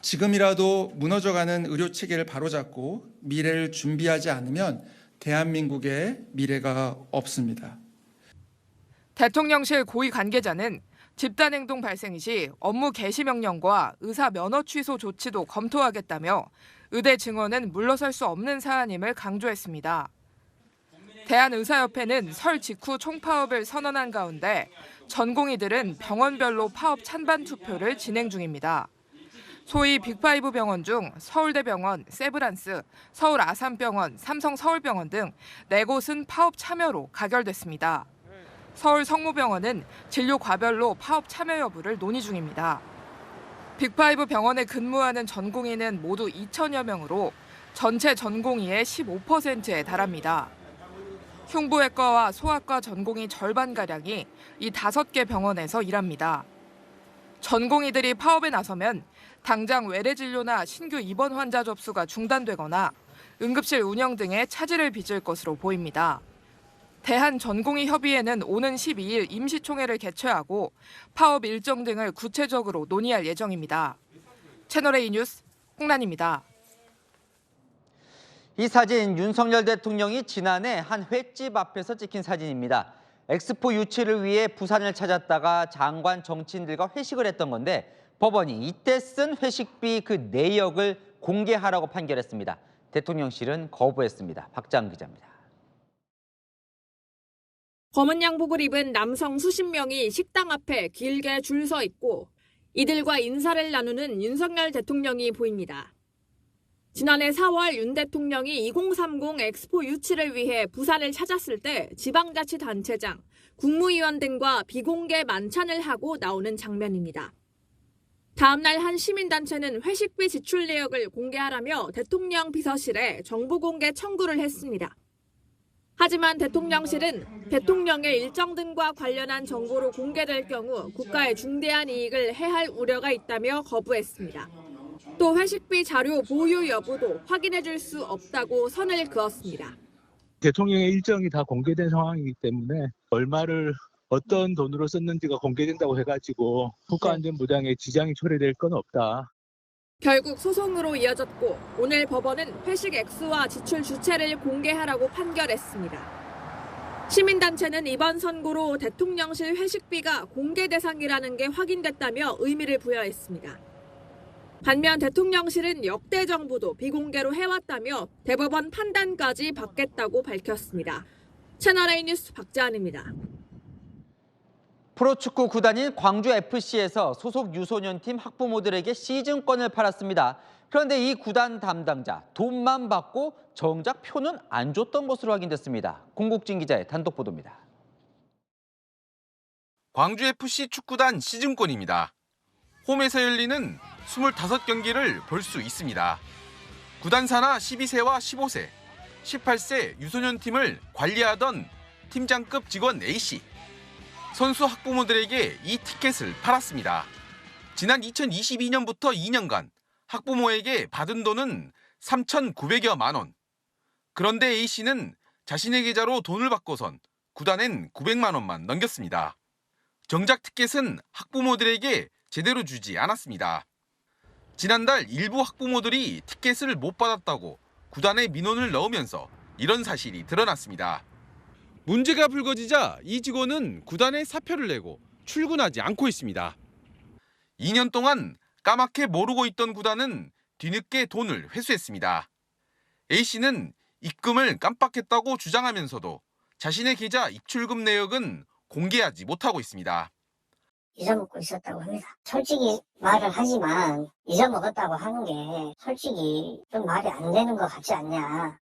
지금이라도 무너져가는 의료 체계를 바로잡고 미래를 준비하지 않으면 대한민국의 미래가 없습니다. 대통령실 고위 관계자는 집단행동 발생 시 업무 개시 명령과 의사 면허 취소 조치도 검토하겠다며 의대 증원은 물러설 수 없는 사안임을 강조했습니다. 대한의사협회는 설 직후 총파업을 선언한 가운데 전공의들은 병원별로 파업 찬반 투표를 진행 중입니다. 소위 빅5 병원 중 서울대병원, 세브란스, 서울 아산병원, 삼성서울병원 등 4곳은 파업 참여로 가결됐습니다. 서울 성모병원은 진료 과별로 파업 참여 여부를 논의 중입니다. 빅5 병원에 근무하는 전공의는 모두 2천여 명으로 전체 전공의의 15%에 달합니다. 흉부외과와 소아과 전공의 절반가량이 이 5개 병원에서 일합니다. 전공의들이 파업에 나서면 당장 외래 진료나 신규 입원 환자 접수가 중단되거나 응급실 운영 등에 차질을 빚을 것으로 보입니다. 대한전공의협의회는 오는 12일 임시총회를 개최하고 파업 일정 등을 구체적으로 논의할 예정입니다. 채널A 뉴스 홍란입니다. 이 사진 윤석열 대통령이 지난해 한 횟집 앞에서 찍힌 사진입니다. 엑스포 유치를 위해 부산을 찾았다가 장관 정치인들과 회식을 했던 건데 법원이 이때 쓴 회식비 그 내역을 공개하라고 판결했습니다. 대통령실은 거부했습니다. 박장 기자입니다. 검은 양복을 입은 남성 수십 명이 식당 앞에 길게 줄 서 있고 이들과 인사를 나누는 윤석열 대통령이 보입니다. 지난해 4월 윤 대통령이 2030 엑스포 유치를 위해 부산을 찾았을 때 지방자치단체장, 국무위원 등과 비공개 만찬을 하고 나오는 장면입니다. 다음 날 한 시민단체는 회식비 지출 내역을 공개하라며 대통령 비서실에 정보 공개 청구를 했습니다. 하지만 대통령실은 대통령의 일정 등과 관련한 정보로 공개될 경우 국가에 중대한 이익을 해할 우려가 있다며 거부했습니다. 또 회식비 자료 보유 여부도 확인해 줄 수 없다고 선을 그었습니다. 대통령의 일정이 다 공개된 상황이기 때문에 얼마를 어떤 돈으로 썼는지가 공개된다고 해가지고 국가안전부장에 지장이 초래될 건 없다. 결국 소송으로 이어졌고 오늘 법원은 회식 액수와 지출 주체를 공개하라고 판결했습니다. 시민단체는 이번 선고로 대통령실 회식비가 공개 대상이라는 게 확인됐다며 의미를 부여했습니다. 반면 대통령실은 역대 정부도 비공개로 해왔다며 대법원 판단까지 받겠다고 밝혔습니다. 채널A 뉴스 박지한입니다. 프로축구 구단인 광주FC에서 소속 유소년팀 학부모들에게 시즌권을 팔았습니다. 그런데 이 구단 담당자 돈만 받고 정작 표는 안 줬던 것으로 확인됐습니다. 공국진 기자의 단독 보도입니다. 광주FC 축구단 시즌권입니다. 홈에서 열리는 25경기를 볼 수 있습니다. 구단 산하 12세와 15세, 18세 유소년팀을 관리하던 팀장급 직원 A씨. 선수 학부모들에게 이 티켓을 팔았습니다. 지난 2022년부터 2년간 학부모에게 받은 돈은 3,900여만 원. 그런데 A씨는 자신의 계좌로 돈을 바꿔선 구단엔 900만 원만 넘겼습니다. 정작 티켓은 학부모들에게 제대로 주지 않았습니다. 지난달 일부 학부모들이 티켓을 못 받았다고 구단에 민원을 넣으면서 이런 사실이 드러났습니다. 문제가 불거지자 이 직원은 구단에 사표를 내고 출근하지 않고 있습니다. 2년 동안 까맣게 모르고 있던 구단은 뒤늦게 돈을 회수했습니다. A씨는 입금을 깜빡했다고 주장하면서도 자신의 계좌 입출금 내역은 공개하지 못하고 있습니다. 잊어먹고 있었다고 합니다. 솔직히 말을 하지만 잊어먹었다고 하는 게 솔직히 좀 말이 안 되는 것 같지 않냐.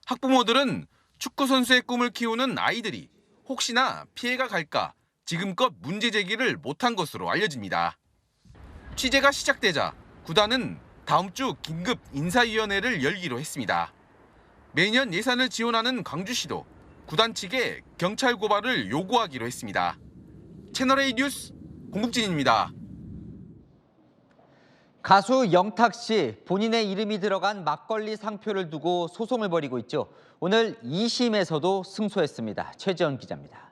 학부모들은 축구선수의 꿈을 키우는 아이들이 혹시나 피해가 갈까 지금껏 문제 제기를 못한 것으로 알려집니다. 취재가 시작되자 구단은 다음 주 긴급 인사위원회를 열기로 했습니다. 매년 예산을 지원하는 광주시도 구단 측에 경찰 고발을 요구하기로 했습니다. 채널A 뉴스 공국진입니다. 가수 영탁 씨, 본인의 이름이 들어간 막걸리 상표를 두고 소송을 벌이고 있죠. 오늘 2심에서도 승소했습니다. 최지원 기자입니다.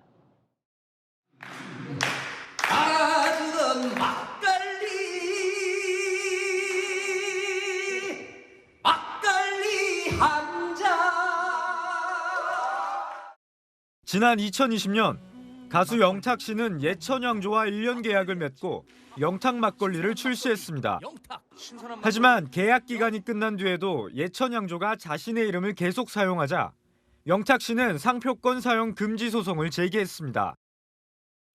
알아주던 막걸리 한 잔. 지난 2020년 가수 영탁 씨는 예천양조와 1년 계약을 맺고 영탁 막걸리를 출시했습니다. 하지만 계약 기간이 끝난 뒤에도 예천양조가 자신의 이름을 계속 사용하자 영탁 씨는 상표권 사용 금지 소송을 제기했습니다.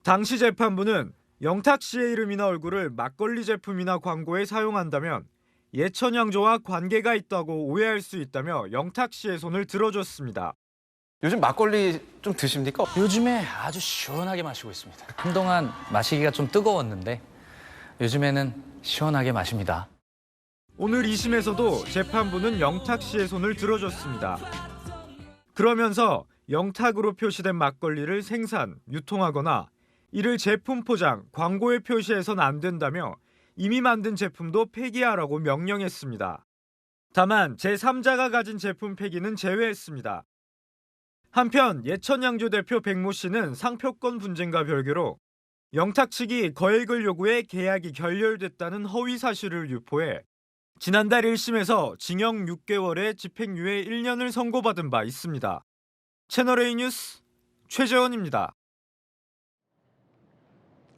당시 재판부는 영탁 씨의 이름이나 얼굴을 막걸리 제품이나 광고에 사용한다면 예천양조와 관계가 있다고 오해할 수 있다며 영탁 씨의 손을 들어줬습니다. 요즘 막걸리 좀 드십니까? 요즘에 아주 시원하게 마시고 있습니다. 한동안 마시기가 좀 뜨거웠는데 요즘에는 시원하게 마십니다. 오늘 2심에서도 재판부는 영탁 씨의 손을 들어줬습니다. 그러면서 영탁으로 표시된 막걸리를 생산, 유통하거나 이를 제품 포장, 광고에 표시해서는 안 된다며 이미 만든 제품도 폐기하라고 명령했습니다. 다만 제3자가 가진 제품 폐기는 제외했습니다. 한편 예천양조 대표 백모 씨는 상표권 분쟁과 별개로 영탁 측이 거액을 요구해 계약이 결렬됐다는 허위 사실을 유포해 지난달 1심에서 징역 6개월에 집행유예 1년을 선고받은 바 있습니다. 채널A 뉴스 최재원입니다.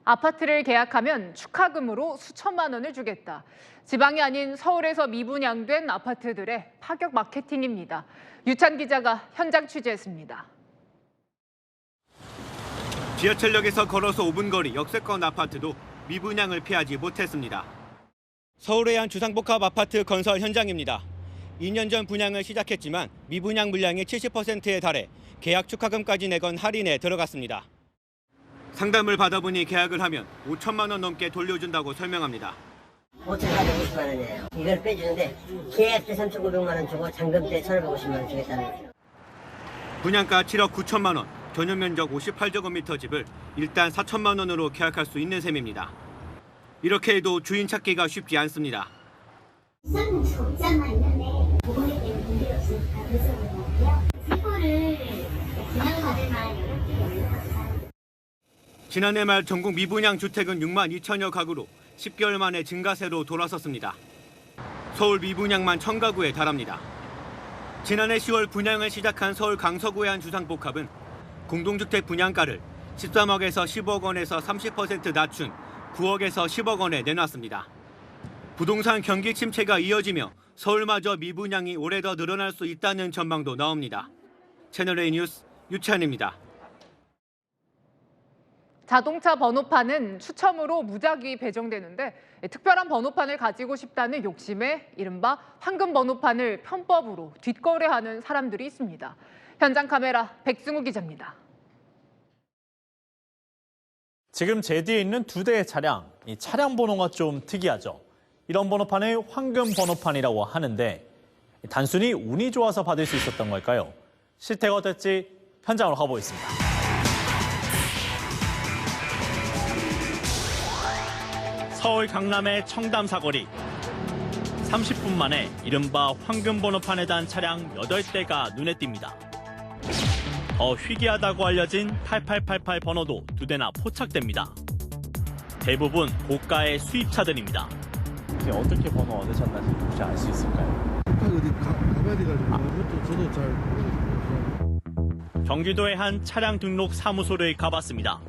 아파트를 계약하면 축하금으로 수천만 원을 주겠다. 지방이 아닌 서울에서 미분양된 아파트들의 파격 마케팅입니다. 유찬 기자가 현장 취재했습니다. 지하철역에서 걸어서 5분 거리 역세권 아파트도 미분양을 피하지 못했습니다. 서울의 한 주상복합 아파트 건설 현장입니다. 2년 전 분양을 시작했지만 미분양 물량이 70%에 달해 계약 축하금까지 내건 할인에 들어갔습니다. 상담을 받아보니 계약을 하면 5천만 원 넘게 돌려준다고 설명합니다. 5,450만 원이에요. 이걸 빼주는데 계약 때 3,900만 원 주고 잔금 때 1,550만 원 주겠다는 거죠. 분양가 7억 9천만 원, 전용 면적 58제곱미터 집을 일단 4천만 원으로 계약할 수 있는 셈입니다. 이렇게 해도 주인 찾기가 쉽지 않습니다. 적자만 있는데 보건에 대한 문제 없으니까 그래서 그런 거고요. 세포를 분양받을 만한 여력들이 없는 것 같아요. 지난해 말 전국 미분양 주택은 6만 2천여 가구로 10개월 만에 증가세로 돌아섰습니다. 서울 미분양만 1,000가구에 달합니다. 지난해 10월 분양을 시작한 서울 강서구의 한 주상복합은 공동주택 분양가를 13억에서 10억 원에서 30% 낮춘 9억에서 10억 원에 내놨습니다. 부동산 경기 침체가 이어지며 서울마저 미분양이 올해 더 늘어날 수 있다는 전망도 나옵니다. 채널A 뉴스 유찬입니다. 자동차 번호판은 추첨으로 무작위 배정되는데 특별한 번호판을 가지고 싶다는 욕심에 이른바 황금 번호판을 편법으로 뒷거래하는 사람들이 있습니다. 현장 카메라 백승우 기자입니다. 지금 제 뒤에 있는 2대의 차량, 이 차량 번호가 좀 특이하죠. 이런 번호판을 황금 번호판이라고 하는데 단순히 운이 좋아서 받을 수 있었던 걸까요? 실태가 어떨지 현장으로 가보겠습니다. 서울 강남의 청담 사거리. 30분 만에 이른바 황금 번호판에 단 차량 8대가 눈에 띕니다. 더 희귀하다고 알려진 8888 번호도 2대나 포착됩니다. 대부분 고가의 수입차들입니다. 어떻게 번호 얻으셨는지 혹시 알 수 있을까요? 어디 가봐야 돼가지고 그것도 저도 잘 모르겠어요. 경기도의 한 차량 등록 사무소를 가봤습니다.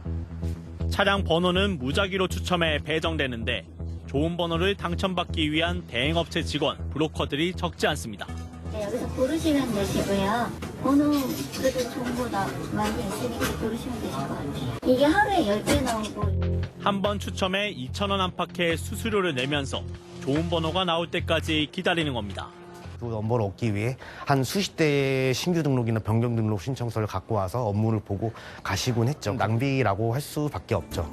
차량 번호는 무작위로 추첨해 배정되는데 좋은 번호를 당첨받기 위한 대행업체 직원, 브로커들이 적지 않습니다. 네, 여기서 고르시면 되시고요. 번호 그래도 좋은 거 많이 있으니까 고르시면 되실 것 같아요. 이게 하루에 10개 나오고. 한 번 추첨에 2,000원 안팎의 수수료를 내면서 좋은 번호가 나올 때까지 기다리는 겁니다. 그 넘버를 얻기 위해 한 수십 대의 신규 등록이나 변경 등록 신청서를 갖고 와서 업무를 보고 가시곤 했죠. 낭비라고 할 수밖에 없죠.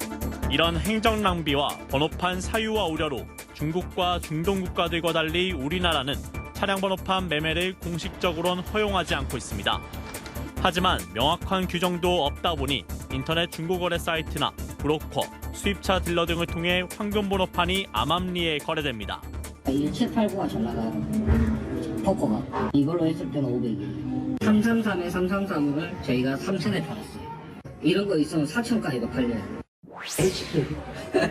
이런 행정 낭비와 번호판 사유화 우려로 중국과 중동 국가들과 달리 우리나라는 차량 번호판 매매를 공식적으로는 허용하지 않고 있습니다. 하지만 명확한 규정도 없다 보니 인터넷 중고거래 사이트나 브로커, 수입차 딜러 등을 통해 황금 번호판이 암암리에 거래됩니다. 1789가 잘 나가요. 포커가. 이걸로 했을 때는 500이에요. 333에 333을 저희가 3,000에 팔았어요. 이런 거 있으면 4,000까지도 팔려요.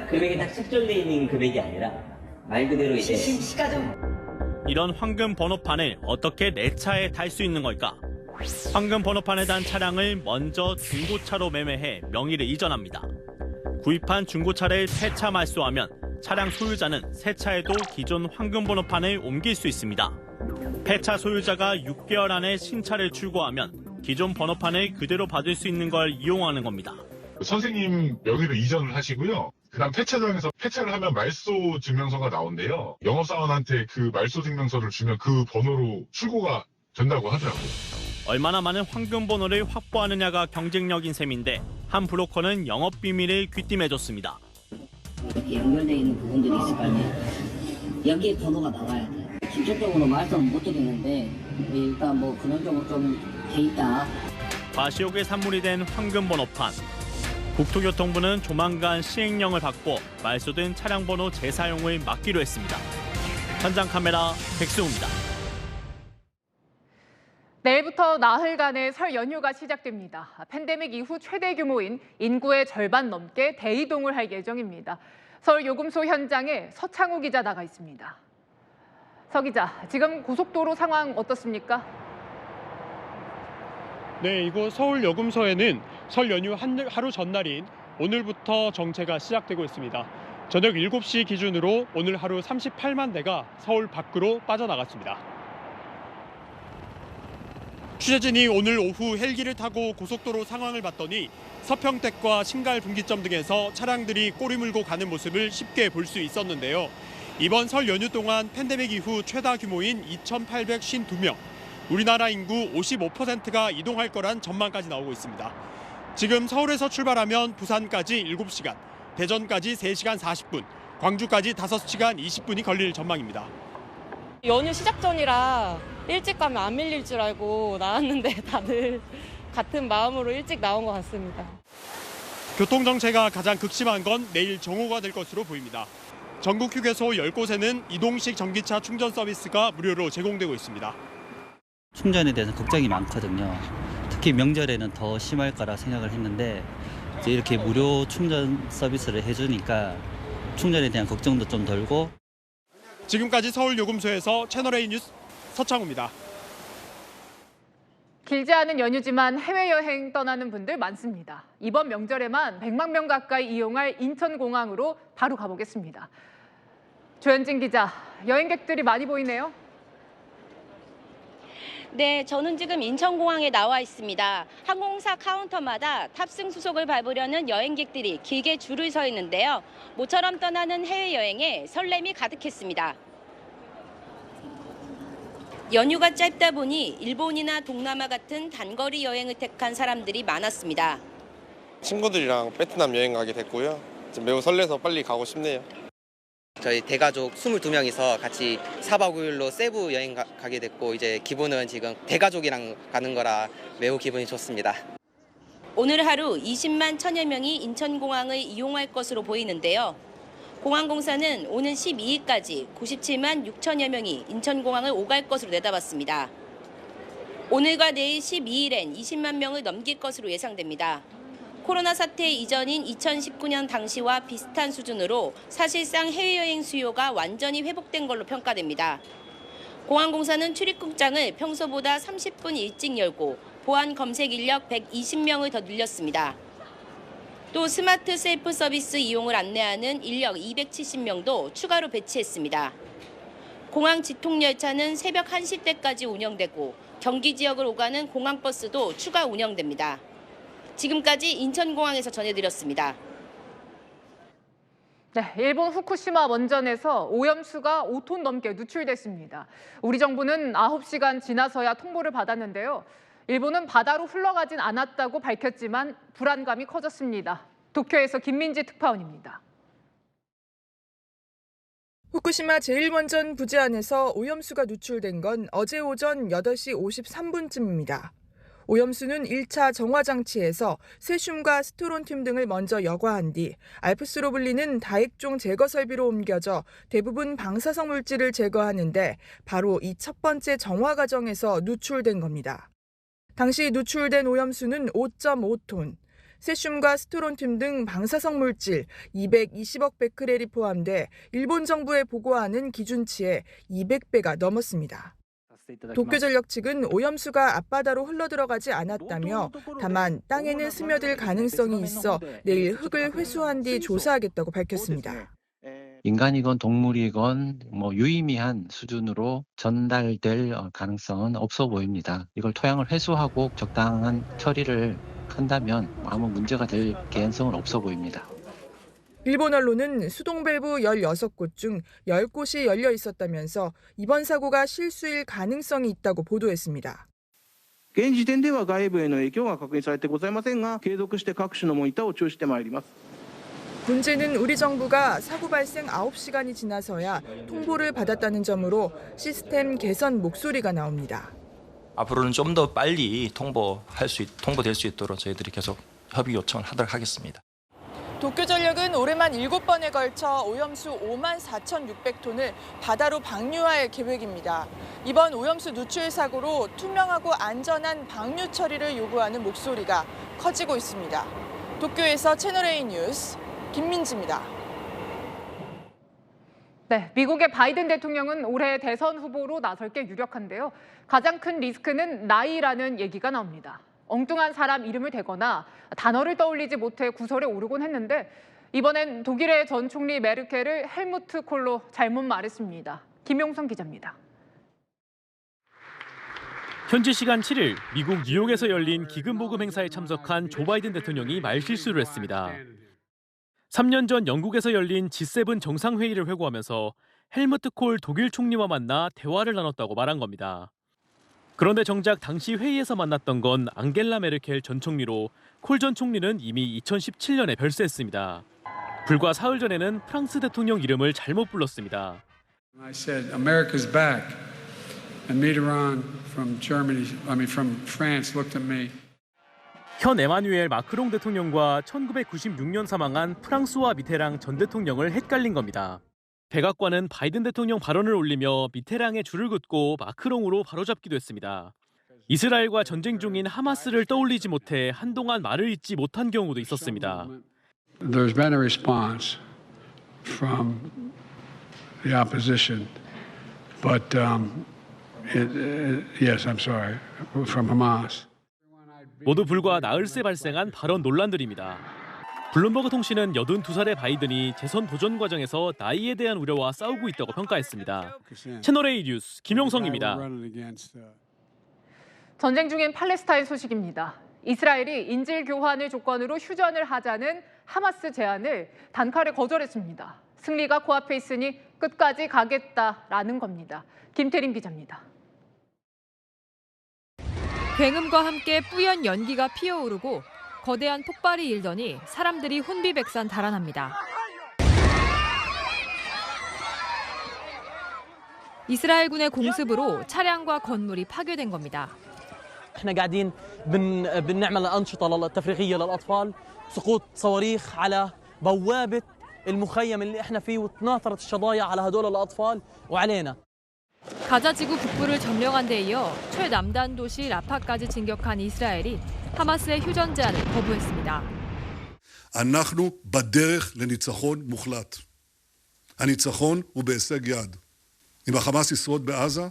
금액이 딱 책정되어 있는 금액이 아니라 말 그대로 이제 시가점. 이런 황금 번호판을 어떻게 내 차에 달 수 있는 걸까? 황금 번호판에 단 차량을 먼저 중고차로 매매해 명의를 이전합니다. 구입한 중고차를 새 차 말소하면 차량 소유자는 새 차에도 기존 황금 번호판을 옮길 수 있습니다. 폐차 소유자가 6개월 안에 신차를 출고하면 기존 번호판을 그대로 받을 수 있는 걸 이용하는 겁니다. 선생님 명의로 이전을 하시고요. 그다음 폐차장에서 폐차를 하면 말소 증명서가 나온대요. 영업사원한테 그 말소 증명서를 주면 그 번호로 출고가 된다고 하더라고요. 얼마나 많은 황금 번호를 확보하느냐가 경쟁력인 셈인데 한 브로커는 영업 비밀을 귀띔해줬습니다. 이렇게 연결되어 있는 부분들이 있을 거 아니에요. 여기에 번호가 나와야 돼요. 직접적으로 말씀 못 드리는데 일단 뭐 그런 쪽으로 좀 돼 있다. 과시욕의 산물이 된 황금 번호판. 국토교통부는 조만간 시행령을 바꿔 말소된 차량 번호 재사용을 막기로 했습니다. 현장 카메라 백승우입니다. 내일부터 나흘간의 설 연휴가 시작됩니다. 팬데믹 이후 최대 규모인 인구의 절반 넘게 대이동을 할 예정입니다. 서울 요금소 현장에 서창우 기자 나가 있습니다. 서 기자, 지금 고속도로 상황 어떻습니까? 네, 이곳 서울 요금소에는 설 연휴 하루 전날인 오늘부터 정체가 시작되고 있습니다. 저녁 7시 기준으로 오늘 하루 38만 대가 서울 밖으로 빠져나갔습니다. 취재진이 오늘 오후 헬기를 타고 고속도로 상황을 봤더니 서평택과 신갈 분기점 등에서 차량들이 꼬리 물고 가는 모습을 쉽게 볼 수 있었는데요. 이번 설 연휴 동안 팬데믹 이후 최다 규모인 2,852명, 우리나라 인구 55%가 이동할 거란 전망까지 나오고 있습니다. 지금 서울에서 출발하면 부산까지 7시간, 대전까지 3시간 40분, 광주까지 5시간 20분이 걸릴 전망입니다. 연휴 시작 전이라 일찍 가면 안 밀릴 줄 알고 나왔는데 다들 같은 마음으로 일찍 나온 것 같습니다. 교통정체가 가장 극심한 건 내일 정오가 될 것으로 보입니다. 전국 휴게소 10곳에는 이동식 전기차 충전 서비스가 무료로 제공되고 있습니다. 충전에 대해서 걱정이 많거든요. 특히 명절에는 더 심할 거라 생각을 했는데 이제 이렇게 무료 충전 서비스를 해주니까 충전에 대한 걱정도 좀 덜고. 지금까지 서울요금소에서 채널A 뉴스 서창우입니다. 길지 않은 연휴지만 해외여행 떠나는 분들 많습니다. 이번 명절에만 100만 명 가까이 이용할 인천공항으로 바로 가보겠습니다. 조현진 기자, 여행객들이 많이 보이네요. 네, 저는 지금 인천공항에 나와 있습니다. 항공사 카운터마다 탑승 수속을 밟으려는 여행객들이 길게 줄을 서 있는데요. 모처럼 떠나는 해외여행에 설렘이 가득했습니다. 연휴가 짧다 보니 일본이나 동남아 같은 단거리 여행을 택한 사람들이 많았습니다. 친구들이랑 베트남 여행 가게 됐고요. 매우 설레서 빨리 가고 싶네요. 저희 대가족 22명이서 같이 4박 5일로 세부 여행 가게 됐고 이제 기분은 지금 대가족이랑 가는 거라 매우 기분이 좋습니다. 오늘 하루 20만 1천여 명이 인천공항을 이용할 것으로 보이는데요. 공항공사는 오는 12일까지 97만 6천여 명이 인천공항을 오갈 것으로 내다봤습니다. 오늘과 내일 12일엔 20만 명을 넘길 것으로 예상됩니다. 코로나 사태 이전인 2019년 당시와 비슷한 수준으로 사실상 해외여행 수요가 완전히 회복된 걸로 평가됩니다. 공항공사는 출입국장을 평소보다 30분 일찍 열고 보안 검색 인력 120명을 더 늘렸습니다. 또 스마트 셀프 서비스 이용을 안내하는 인력 270명도 추가로 배치했습니다. 공항 직통열차는 새벽 1시 때까지 운영되고 경기 지역을 오가는 공항버스도 추가 운영됩니다. 지금까지 인천공항에서 전해드렸습니다. 네, 일본 후쿠시마 원전에서 오염수가 5톤 넘게 누출됐습니다. 우리 정부는 9시간 지나서야 통보를 받았는데요. 일본은 바다로 흘러가진 않았다고 밝혔지만 불안감이 커졌습니다. 도쿄에서 김민지 특파원입니다. 후쿠시마 제1원전 부지 안에서 오염수가 누출된 건 어제 오전 8시 53분쯤입니다. 오염수는 1차 정화장치에서 세슘과 스트론튬 등을 먼저 여과한 뒤 알프스로 불리는 다액종 제거 설비로 옮겨져 대부분 방사성 물질을 제거하는데 바로 이 첫 번째 정화 과정에서 누출된 겁니다. 당시 누출된 오염수는 5.5톤, 세슘과 스트론튬 등 방사성 물질 220억 베크렐이 포함돼 일본 정부에 보고하는 기준치의 200배가 넘었습니다. 도쿄전력 측은 오염수가 앞바다로 흘러들어가지 않았다며 다만 땅에는 스며들 가능성이 있어 내일 흙을 회수한 뒤 조사하겠다고 밝혔습니다. 인간이건 동물이건 유의미한 수준으로 전달될 가능성은 없어 보입니다. 이걸 토양을 회수하고 적당한 처리를 한다면 아무 문제가 될 개연성은 없어 보입니다. 일본 언론은 수동 밸브 16곳 중 10곳이 열려 있었다면서 이번 사고가 실수일 가능성이 있다고 보도했습니다. 現時点では外部への影響は確認されてございませんが、継続して各種のモニターを注視してまいります。 문제는 우리 정부가 사고 발생 9시간이 지나서야 통보를 받았다는 점으로 시스템 개선 목소리가 나옵니다. 앞으로는 좀 더 빨리 통보될 수 있도록 저희들이 계속 협의 요청을 하도록 하겠습니다. 도쿄전력은 올해만 7번에 걸쳐 오염수 54,600톤을 바다로 방류할 계획입니다. 이번 오염수 누출 사고로 투명하고 안전한 방류 처리를 요구하는 목소리가 커지고 있습니다. 도쿄에서 채널A 뉴스 김민지입니다. 네, 미국의 바이든 대통령은 올해 대선 후보로 나설 게 유력한데요. 가장 큰 리스크는 나이라는 얘기가 나옵니다. 엉뚱한 사람 이름을 대거나 단어를 떠올리지 못해 구설에 오르곤 했는데 이번엔 독일의 전 총리 메르켈을 헬무트 콜로 잘못 말했습니다. 김용선 기자입니다. 현지 시간 7일 미국 뉴욕에서 열린 기금모금 행사에 참석한 조 바이든 대통령이 말실수를 했습니다. 3년 전 영국에서 열린 G7 정상회의를 회고하면서 헬무트 콜 독일 총리와 만나 대화를 나눴다고 말한 겁니다. 그런데 정작 당시 회의에서 만났던 건 앙겔라 메르켈 전 총리로 콜 전 총리는 이미 2017년에 별세했습니다. 불과 사흘 전에는 프랑스 대통령 이름을 잘못 불렀습니다. I said America's back and Mitterrand from France looked at me. 현 에마뉴엘 마크롱 대통령과 1996년 사망한 프랑스와 미테랑 전 대통령을 헷갈린 겁니다. 백악관은 바이든 대통령 발언을 올리며 미테랑의 줄을 긋고 마크롱으로 바로잡기도 했습니다. 이스라엘과 전쟁 중인 하마스를 떠올리지 못해 한동안 말을 잇지 못한 경우도 있었습니다. There's been a response from the opposition, but yes, I'm sorry, from Hamas. 모두 불과 나흘 새 발생한 발언 논란들입니다. 블룸버그 통신은 82살의 바이든이 재선 도전 과정에서 나이에 대한 우려와 싸우고 있다고 평가했습니다. 채널A 뉴스 김용성입니다. 전쟁 중인 팔레스타인 소식입니다. 이스라엘이 인질 교환을 조건으로 휴전을 하자는 하마스 제안을 단칼에 거절했습니다. 승리가 코앞에 있으니 끝까지 가겠다라는 겁니다. 김태림 기자입니다. 굉음과 함께 뿌연 연기가 피어오르고 거대한 폭발이 일더니 사람들이 혼비백산 달아납니다. 이스라엘군의 공습으로 차량과 건물이 파괴된 겁니다. احنا قاعدين بنعمل الأنشطة التفريغية للأطفال سقوط صواريخ على بوابة المخيم اللي احنا فيه وتناثرت الشظايا على هدول الأطفال وعلينا. 가자 지구 북부를 점령한 데 이어 최남단 도시 라파까지 진격한 이스라엘이 하마스의 휴전 제안을 거부했습니다. אנחנו בדרך לניצחון מוחלט. הניצחון הוא בהישג יד. אם החמאס ישרוד בעזה,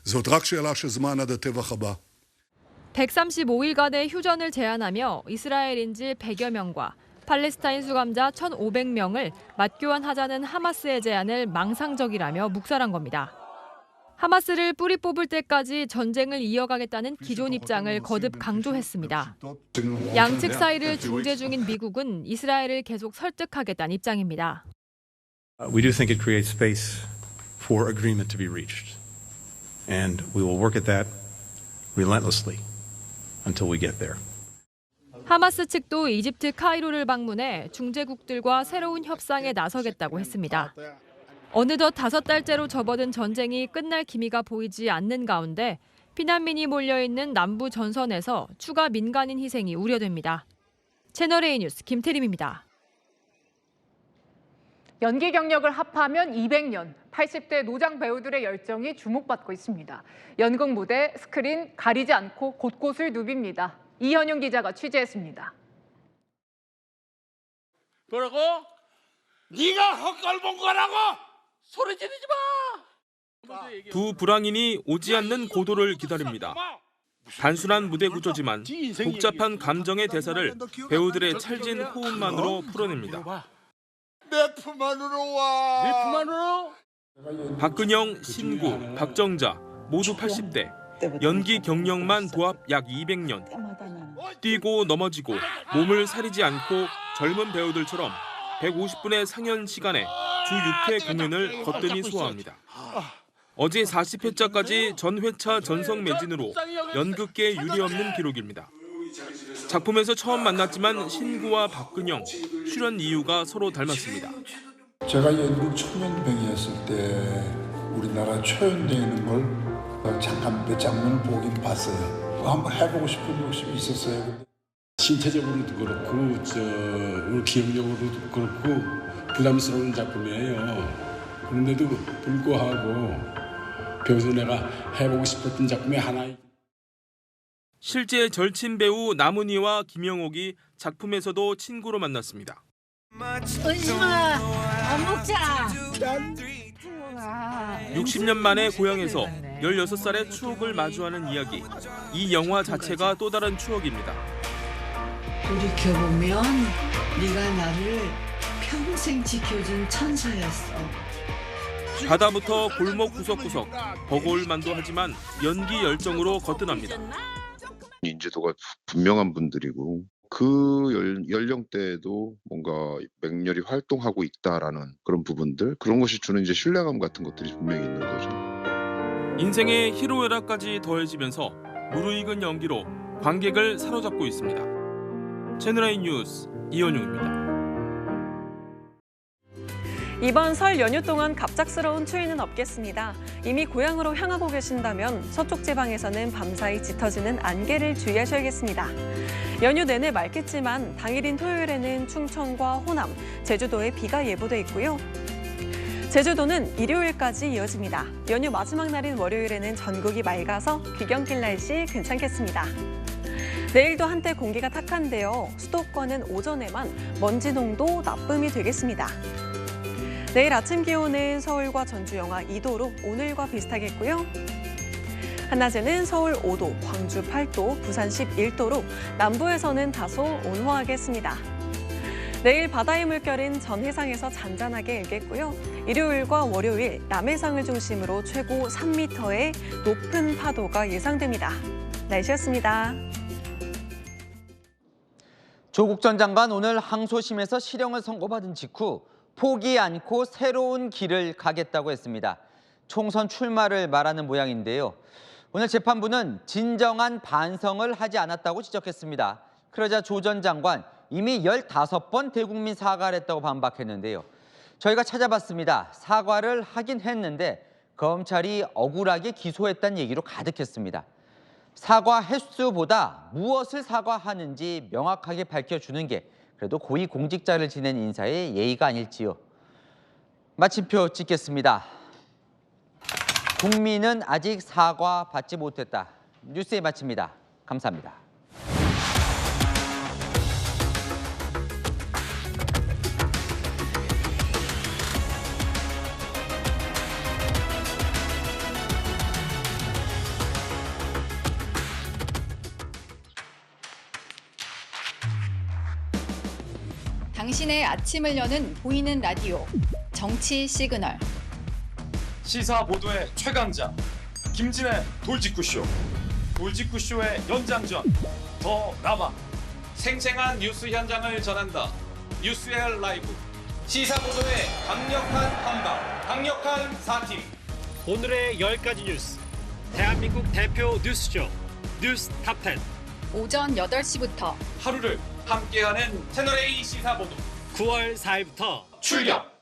זאת רק שאלה של זמן עד הטבח הבא. 135일간의 휴전을 제안하며 이스라엘 인질 100여 명과 팔레스타인 수감자 1,500명을 맞교환하자는 하마스의 제안을 망상적이라며 묵살한 겁니다. 하마스를 뿌리 뽑을 때까지 전쟁을 이어가겠다는 기존 입장을 거듭 강조했습니다. 양측 사이를 중재 중인 미국은 이스라엘을 계속 설득하겠다는 입장입니다. We do think it creates space for agreement to be reached. And we will work at that relentlessly until we get there. 하마스 측도 이집트 카이로를 방문해 중재국들과 새로운 협상에 나서겠다고 했습니다. 어느덧 5달째로 접어든 전쟁이 끝날 기미가 보이지 않는 가운데 피난민이 몰려있는 남부 전선에서 추가 민간인 희생이 우려됩니다. 채널A 뉴스 김태림입니다. 연기 경력을 합하면 200년, 80대 노장 배우들의 열정이 주목받고 있습니다. 연극 무대, 스크린 가리지 않고 곳곳을 누빕니다. 이현용 기자가 취재했습니다. 뭐라고? 네가 헛걸 본 거라고? 소리 지르지 마! 두 불황인이 오지 않는 고도를 기다립니다. 단순한 무대 구조지만 복잡한 감정의 대사를 배우들의 찰진 호흡만으로 풀어냅니다. 내 품 안으로 와! 내 품 안으로? 박근영, 신구, 박정자 모두 80대. 연기 경력만 도합 약 200년. 뛰고 넘어지고 몸을 사리지 않고 젊은 배우들처럼 150분의 상연 시간에 주 6회 공연을 거뜬히 소화합니다. 어제 40회차까지 전 회차 전성 매진으로 연극계 유례없는 기록입니다. 작품에서 처음 만났지만 신구와 박근영, 출연 이유가 서로 닮았습니다. 제가 연극 청년병이었을 때 우리나라 초연되는 걸 잠깐 몇 장면을 보긴 봤어요. 한번 해보고 싶은 욕심이 있었어요. 신체적으로도 그렇고 우리 기억력으로도 그렇고 부담스러운 작품이에요. 그런데도 불구하고 배우도 내가 해보고 싶었던 작품의 하나. 실제 절친 배우 남은희와 김영옥이 작품에서도 친구로 만났습니다. 은심아, 먹자. 60년 만에 고향에서 16살의 추억을 마주하는 이야기. 이 영화 자체가 또 다른 추억입니다. 돌이켜보면 네가 나를 평생 지켜준 천사였어. 바다부터 골목 구석구석 버거울만도 하지만 연기 열정으로 거뜬합니다. 인지도가 분명한 분들이고 그 연령대에도 뭔가 맹렬히 활동하고 있다라는 그런 부분들, 그런 것이 주는 이제 신뢰감 같은 것들이 분명히 있는 거죠. 인생의 희로애락까지 더해지면서 무르익은 연기로 관객을 사로잡고 있습니다. 채널A 뉴스 이현용입니다. 이번 설 연휴 동안 갑작스러운 추위는 없겠습니다. 이미 고향으로 향하고 계신다면 서쪽 지방에서는 밤사이 짙어지는 안개를 주의하셔야겠습니다. 연휴 내내 맑겠지만 당일인 토요일에는 충청과 호남, 제주도에 비가 예보돼 있고요. 제주도는 일요일까지 이어집니다. 연휴 마지막 날인 월요일에는 전국이 맑아서 귀경길 날씨 괜찮겠습니다. 내일도 한때 공기가 탁한데요. 수도권은 오전에만 먼지 농도 나쁨이 되겠습니다. 내일 아침 기온은 서울과 전주 영하 2도로 오늘과 비슷하겠고요. 한낮에는 서울 5도, 광주 8도, 부산 11도로 남부에서는 다소 온화하겠습니다. 내일 바다의 물결은 전 해상에서 잔잔하게 일겠고요. 일요일과 월요일 남해상을 중심으로 최고 3m의 높은 파도가 예상됩니다. 날씨였습니다. 조국 전 장관 오늘 항소심에서 실형을 선고받은 직후 포기 않고 새로운 길을 가겠다고 했습니다. 총선 출마를 말하는 모양인데요. 오늘 재판부는 진정한 반성을 하지 않았다고 지적했습니다. 그러자 조 전 장관 이미 15번 대국민 사과를 했다고 반박했는데요. 저희가 찾아봤습니다. 사과를 하긴 했는데 검찰이 억울하게 기소했다는 얘기로 가득했습니다. 사과 횟수보다 무엇을 사과하는지 명확하게 밝혀주는 게 그래도 고위공직자를 지낸 인사의 예의가 아닐지요. 마침표 찍겠습니다. 국민은 아직 사과 받지 못했다. 뉴스에 마칩니다. 감사합니다. 당신의 아침을 여는 보이는 라디오 정치 시그널. 시사 보도의 최강자 김진의 돌직구쇼. 돌직구쇼의 연장전 더 라바. 생생한 뉴스 현장을 전한다. 뉴스엘 라이브. 시사 보도의 강력한 한방, 강력한 4팀. 오늘의 10가지 뉴스. 대한민국 대표 뉴스쇼 뉴스 탑10. 오전 8시부터 하루를 함께하는 채널A 시사보도 9월 4일부터 출격!